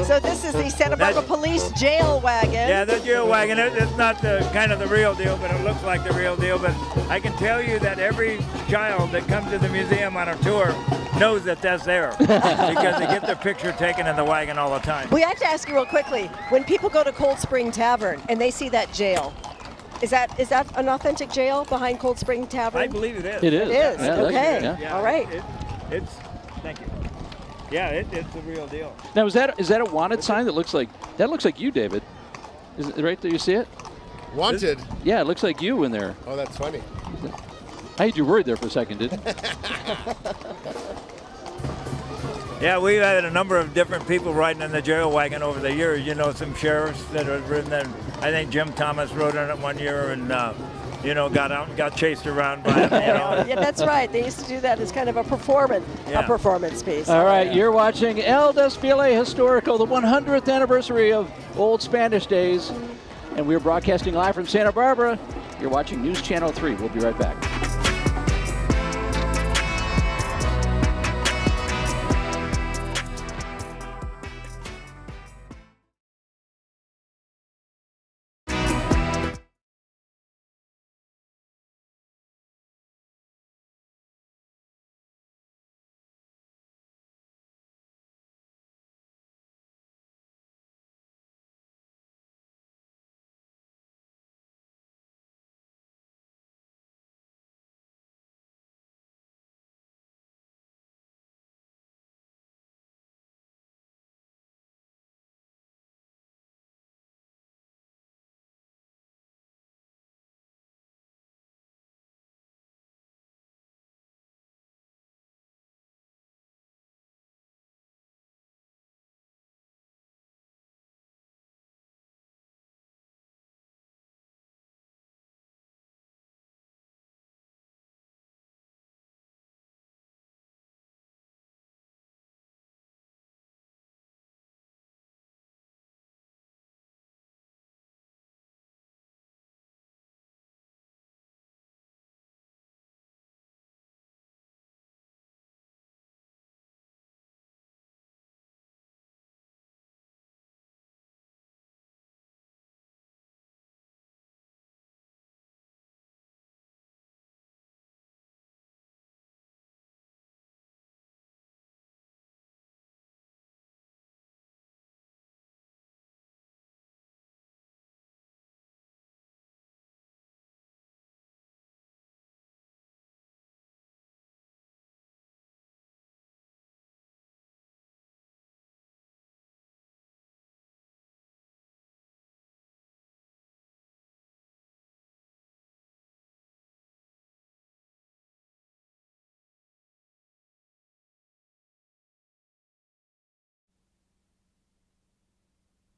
So this is the Santa Barbara Police Jail Wagon. Yeah, the jail wagon. It's not the kind of the real deal, but it looks like the real deal. But I can tell you that every child that comes to the museum on a tour knows that that's there because they get their picture taken in the wagon all the time. We have to ask you real quickly, when people go to Cold Spring Tavern and they see that jail, is that an authentic jail behind Cold Spring Tavern? I believe it is. It is. It is. Yeah, okay. Yeah, all right. It's. Thank you. Yeah, it's the real deal. Now, is that a wanted sign that looks like you, David? Is it right there? You see it? Wanted? Yeah, it looks like you in there. Oh, that's funny. I had you worried there for a second, didn't you? Yeah, we've had a number of different people riding in the jail wagon over the years. You know, some sheriffs that have ridden in. I think Jim Thomas rode in it one year and, you know, got out and got chased around by him, you know. Yeah, that's right. They used to do that as kind of a performance piece. All right, you're watching El Desfile Histórico, the 100th anniversary of Old Spanish Days. And we're broadcasting live from Santa Barbara. You're watching News Channel 3. We'll be right back.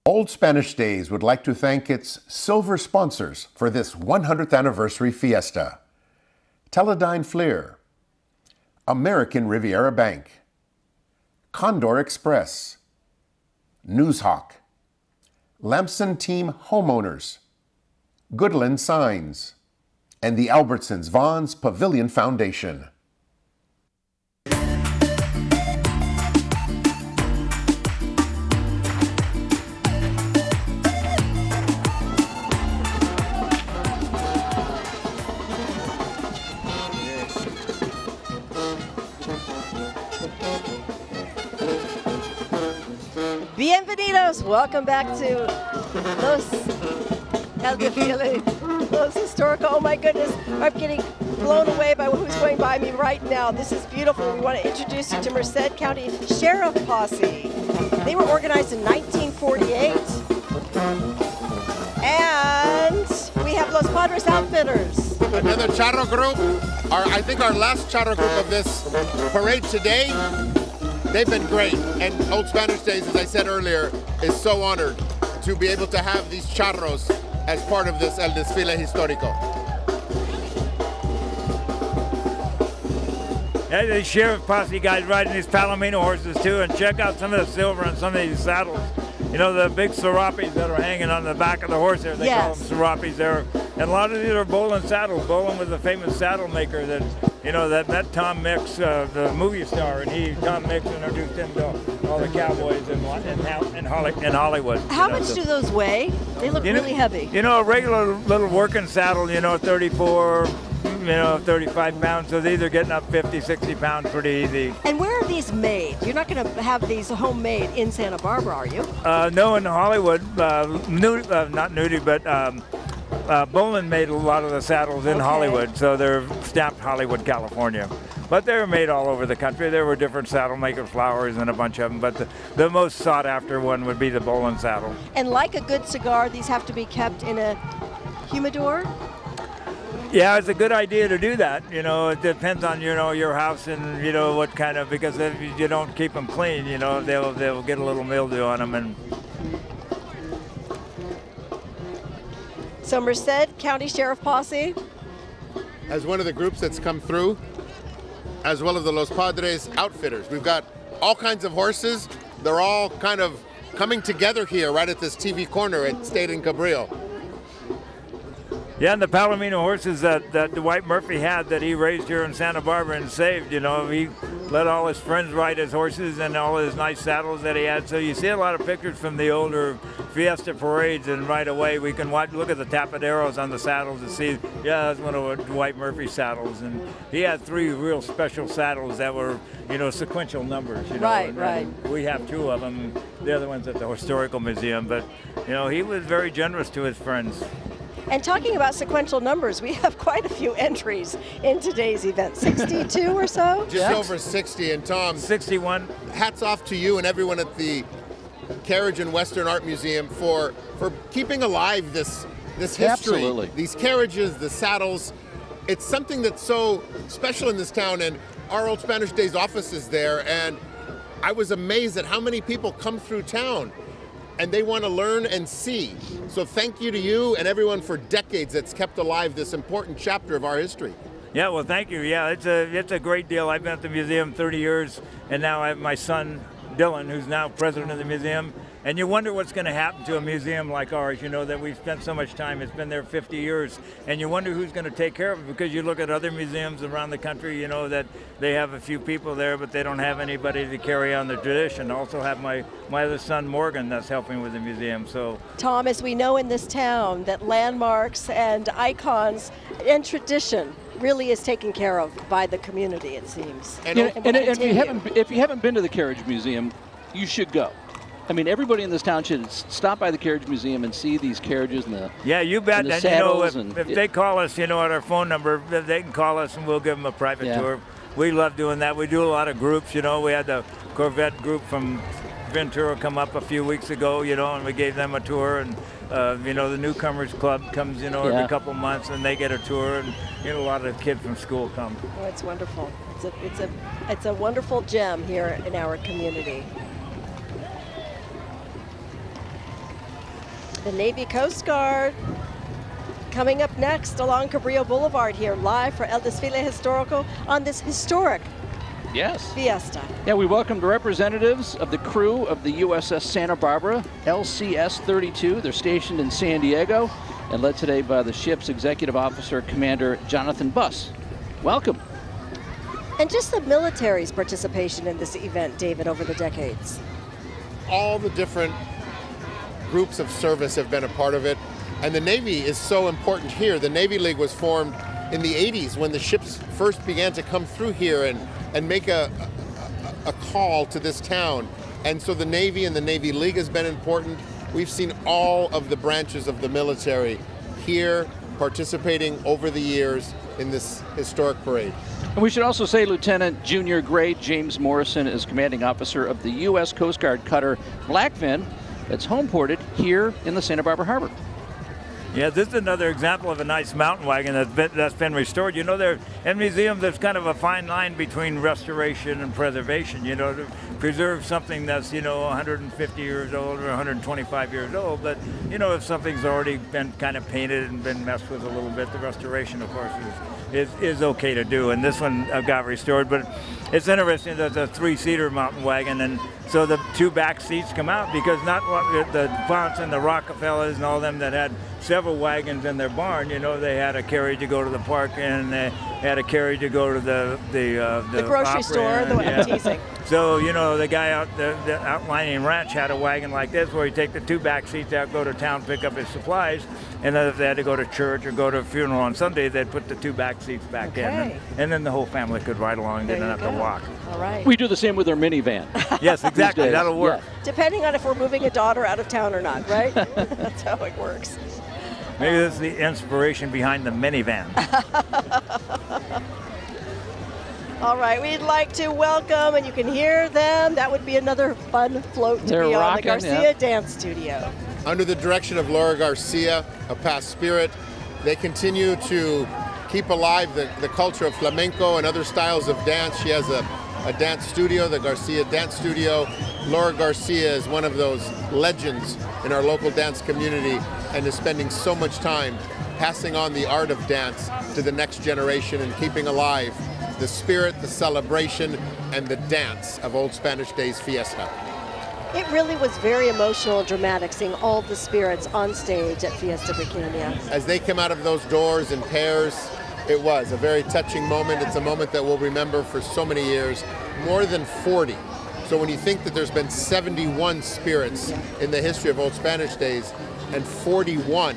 Old Spanish Days would like to thank its silver sponsors for this 100th anniversary fiesta. Teledyne Fleer, American Riviera Bank, Condor Express, Newshawk, Lamson Team Homeowners, Goodland Signs, and the Albertsons Vaughn's Pavilion Foundation. Bienvenidos. Welcome back to El Desfile, Los Histórico. Oh my goodness, I'm getting blown away by who's going by me right now. This is beautiful. We want to introduce you to Merced County Sheriff Posse. They were organized in 1948. And we have Los Padres Outfitters. Another charro group. I think our last charro group of this parade today. They've been great, and Old Spanish Days, as I said earlier, is so honored to be able to have these charros as part of this El Desfile Histórico. Yeah, the Sheriff Posse guys riding these Palomino horses too, and check out some of the silver on some of these saddles. You know, the big serapes that are hanging on the back of the horse there, they call them serapes there. And a lot of these are Bolin saddles. Bolin was a famous saddle maker that, you know, that met Tom Mix, the movie star, and Tom Mix introduced him to all the cowboys in Hollywood. How much do those weigh? They look really heavy. You know, a regular little working saddle, 34, 35 pounds, so these are getting up 50, 60 pounds pretty easy. And where are these made? You're not going to have these homemade in Santa Barbara, are you? No, in Hollywood, not Nudie, but Bolin made a lot of the saddles in Hollywood, so they're stamped Hollywood, California. But they were made all over the country. There were different saddle makers, Flowers, and a bunch of them, but the most sought after one would be the Bolin saddle. And like a good cigar, these have to be kept in a humidor? Yeah, it's a good idea to do that. You know, it depends on, your house and, what kind of, because if you don't keep them clean, they'll get a little mildew on them. And so Merced County Sheriff Posse, as one of the groups that's come through, as well as the Los Padres Outfitters. We've got all kinds of horses. They're all kind of coming together here right at this TV corner at State and Cabrillo. Yeah, and the Palomino horses that Dwight Murphy had that he raised here in Santa Barbara and saved, he let all his friends ride his horses and all his nice saddles that he had. So you see a lot of pictures from the older Fiesta parades, and right away we can look at the tapaderos on the saddles and see, yeah, that's one of Dwight Murphy's saddles. And he had 3 real special saddles that were, sequential numbers. Right. We have 2 of them. The other one's at the Historical Museum. But, he was very generous to his friends. And talking about sequential numbers, we have quite a few entries in today's event. 62 or so? Just over 60. And Tom, 61. Hats off to you and everyone at the Carriage and Western Art Museum for keeping alive this history. Absolutely. These carriages, the saddles. It's something that's so special in this town, and our Old Spanish Days office is there, and I was amazed at how many people come through town and they want to learn and see. So thank you to you and everyone for decades that's kept alive this important chapter of our history. Yeah, well, thank you. Yeah, it's a great deal. I've been at the museum 30 years, and now I have my son, Dylan, who's now president of the museum. And you wonder what's going to happen to a museum like ours, that we've spent so much time. It's been there 50 years. And you wonder who's going to take care of it, because you look at other museums around the country, that they have a few people there, but they don't have anybody to carry on the tradition. I also have my other son, Morgan, that's helping with the museum. So, Tom, as we know in this town, that landmarks and icons and tradition really is taken care of by the community, it seems. And if you haven't been to the Carriage Museum, you should go. I mean, everybody in this town should stop by the Carriage Museum and see these carriages and the you bet. And the and saddles if they call us, at our phone number, they can call us and we'll give them a private tour. We love doing that. We do a lot of groups. We had the Corvette group from Ventura come up a few weeks ago, and we gave them a tour. And the Newcomers Club comes, every couple months, and they get a tour. And a lot of kids from school come. Oh, it's wonderful. It's a wonderful gem here in our community. The Navy Coast Guard coming up next along Cabrillo Boulevard here, live for El Desfile Histórico on this historic fiesta. Yeah, we welcomed representatives of the crew of the USS Santa Barbara, LCS-32. They're stationed in San Diego and led today by the ship's executive officer, Commander Jonathan Buss. Welcome. And just the military's participation in this event, David, over the decades. All the different groups of service have been a part of it, and the Navy is so important here. The Navy League was formed in the 80s when the ships first began to come through here and make a call to this town. And so the Navy and the Navy League has been important. We've seen all of the branches of the military here participating over the years in this historic parade. And we should also say Lieutenant Junior Grade James Morrison is commanding officer of the U.S. Coast Guard cutter Blackfin that's home ported here in the Santa Barbara Harbor. Yeah, this is another example of a nice mountain wagon that's been restored. You know, there in museums there's kind of a fine line between restoration and preservation. You know, to preserve something that's 150 years old or 125 years old. But you know, if something's already been kind of painted and been messed with a little bit, the restoration, of course, is okay to do. And this one got restored, but it's interesting. There's a 3-seater mountain wagon, and so the 2 back seats come out because not what the Fonts and the Rockefellers and all them that had several wagons in their barn, they had a carriage to go to the park, and they had a carriage to go to the grocery store. I'm teasing. So the guy out the outlining ranch had a wagon like this where he'd take the 2 back seats out, go to town, pick up his supplies, and then if they had to go to church or go to a funeral on Sunday, they'd put the 2 back seats back in, and then the whole family could ride along. They didn't have to walk. All right. We do the same with our minivan. Yes, exactly. That'll work. Yeah. Depending on if we're moving a daughter out of town or not, right? That's how it works. Maybe that's the inspiration behind the minivan. All right, we'd like to welcome, and you can hear them. That would be another fun float to be on the Garcia Dance Studio. Under the direction of Laura Garcia, a past spirit, they continue to keep alive the culture of flamenco and other styles of dance. She has a dance studio, the Garcia Dance Studio. Laura Garcia is one of those legends in our local dance community and is spending so much time passing on the art of dance to the next generation and keeping alive the spirit, the celebration, and the dance of Old Spanish Days Fiesta. It really was very emotional and dramatic seeing all the spirits on stage at Fiesta Pequeña. As they come out of those doors in pairs, it was a very touching moment. It's a moment that we'll remember for so many years, more than 40. So when you think that there's been 71 spirits in the history of Old Spanish Days, and 41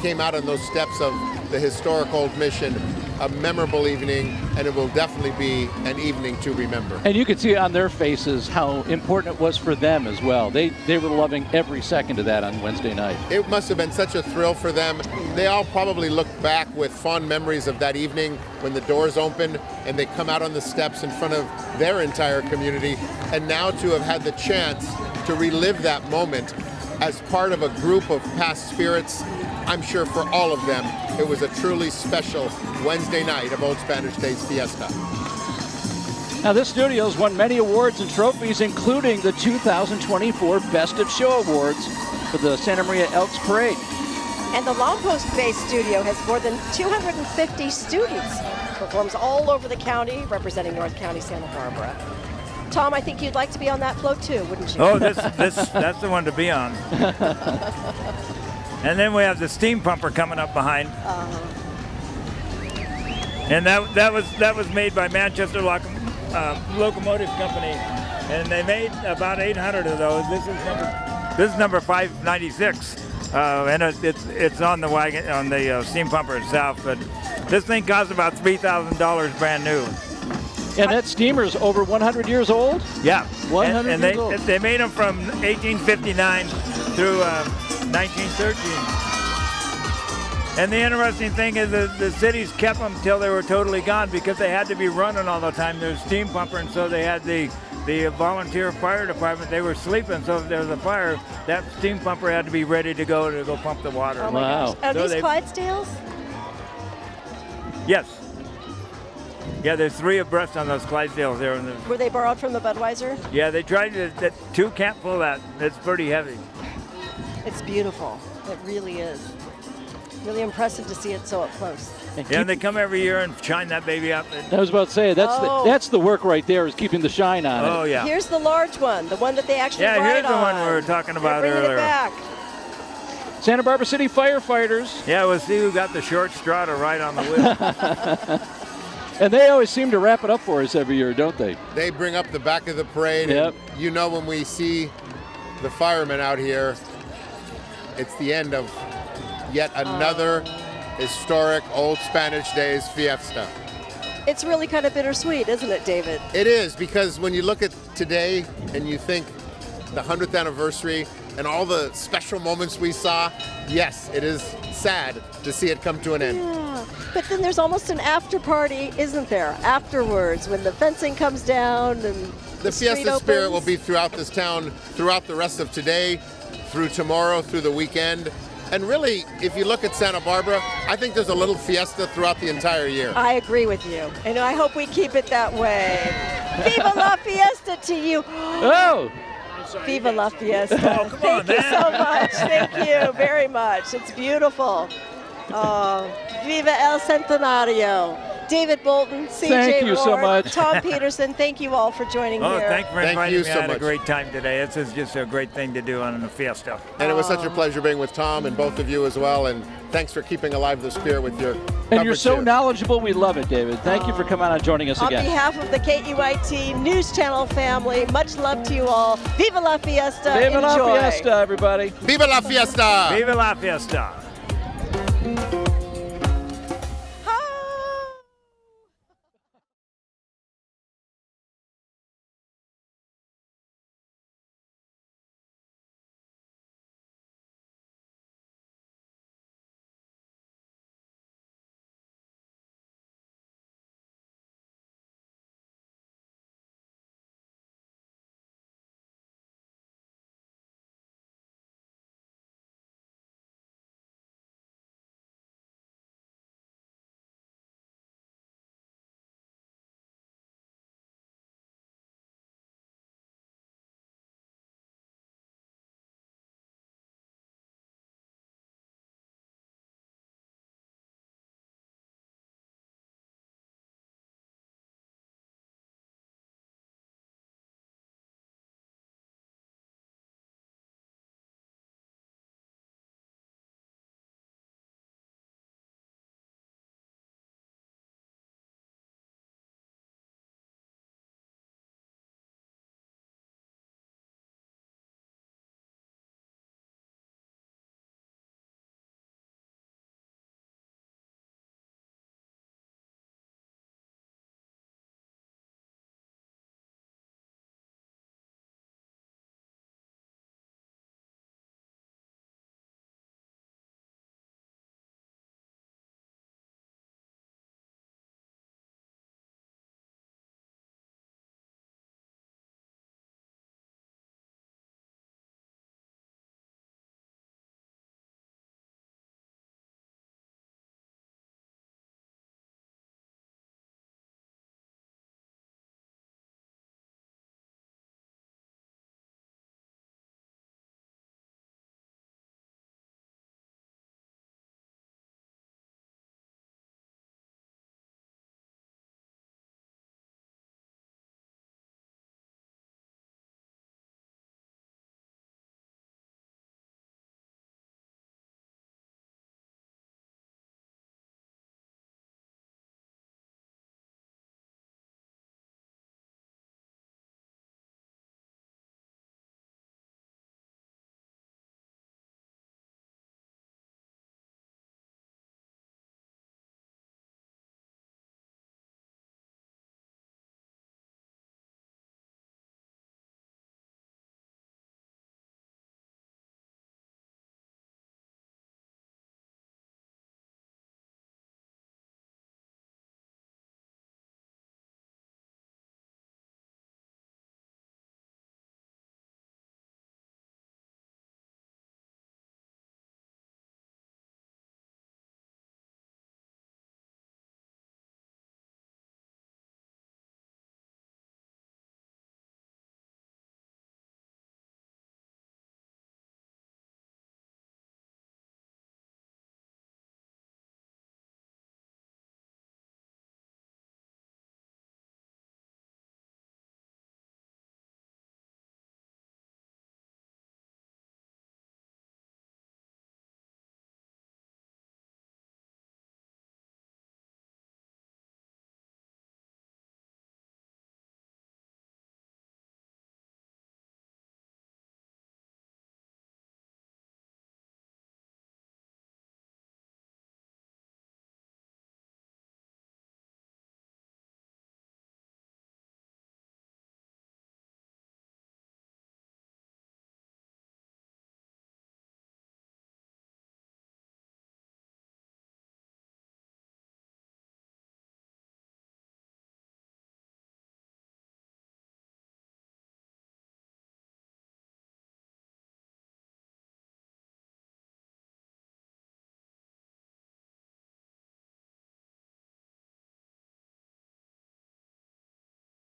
came out on those steps of the historic Old Mission, a memorable evening, and it will definitely be an evening to remember. And you could see on their faces how important it was for them as well. They were loving every second of that on Wednesday night. It must have been such a thrill for them. They all probably look back with fond memories of that evening when the doors opened and they come out on the steps in front of their entire community. And now to have had the chance to relive that moment as part of a group of past spirits, I'm sure for all of them, it was a truly special Wednesday night of Old Spanish Days Fiesta. Now this studio's won many awards and trophies, including the 2024 Best of Show Awards for the Santa Maria Elks Parade. And the Lompost Bay studio has more than 250 students, performs all over the county, representing North County, Santa Barbara. Tom, I think you'd like to be on that float too, wouldn't you? Oh, that's the one to be on. And then we have the steam pumper coming up behind. And that was made by Manchester Locomotive Company, and they made about 800 of those. This is number 596, and it's on the wagon, on the steam pumper itself. But this thing costs about $3,000 brand new. And that steamer's over 100 years old? Yeah. 100 years old. They made them from 1859 through 1913. And the interesting thing is that the cities kept them till they were totally gone because they had to be running all the time. There's a steam pumper, and so they had the volunteer fire department. They were sleeping, so if there was a fire, that steam pumper had to be ready to go pump the water. Oh my gosh. Are these Clydesdales? Yes. Yeah, there's 3 abreast on those Clydesdales there. Were they borrowed from the Budweiser? Yeah, they tried to. 2 can't pull that. It's pretty heavy. It's beautiful. It really is. Really impressive to see it so up close. Yeah, they come every year and shine that baby up. I was about to say, that's the work right there, is keeping the shine on it. Oh, yeah. Here's the large one, the one that they actually ride on. Yeah, here's the one we were talking about earlier. It back. Santa Barbara City firefighters. Yeah, we'll see who got the short straw to ride on the wheel. And they always seem to wrap it up for us every year, don't they? They bring up the back of the parade. Yep. And you know, when we see the firemen out here, it's the end of yet another historic Old Spanish Days Fiesta. It's really kind of bittersweet, isn't it, David? It is, because when you look at today and you think the 100th anniversary and all the special moments we saw, yes, it is sad to see it come to an end. Yeah, but then there's almost an after party, isn't there? Afterwards, when the fencing comes down and the fiesta spirit will be throughout this town, throughout the rest of today, through tomorrow, through the weekend. And really, if you look at Santa Barbara, I think there's a little fiesta throughout the entire year. I agree with you, and I hope we keep it that way. Viva la fiesta to you. Oh! Viva la fiesta. Oh, come on, Thank you so much. Thank you very much. It's beautiful. Oh, Viva el Centenario. David Bolton, CJ Thank you Ward, so much. Tom Peterson, thank you all for joining Oh, here. thank you for Thank inviting you me. so I had much. a great time today. This is just a great thing to do on the fiesta. And it was such a pleasure being with Tom and both of you as well. And thanks for keeping alive the spirit with your And you're so here. knowledgeable. We love it, David. Thank you for coming on and joining us On again. behalf of the KEYT News Channel family, much love to you all. Viva la fiesta. Viva Enjoy. la fiesta, everybody. Viva la fiesta! Viva la fiesta!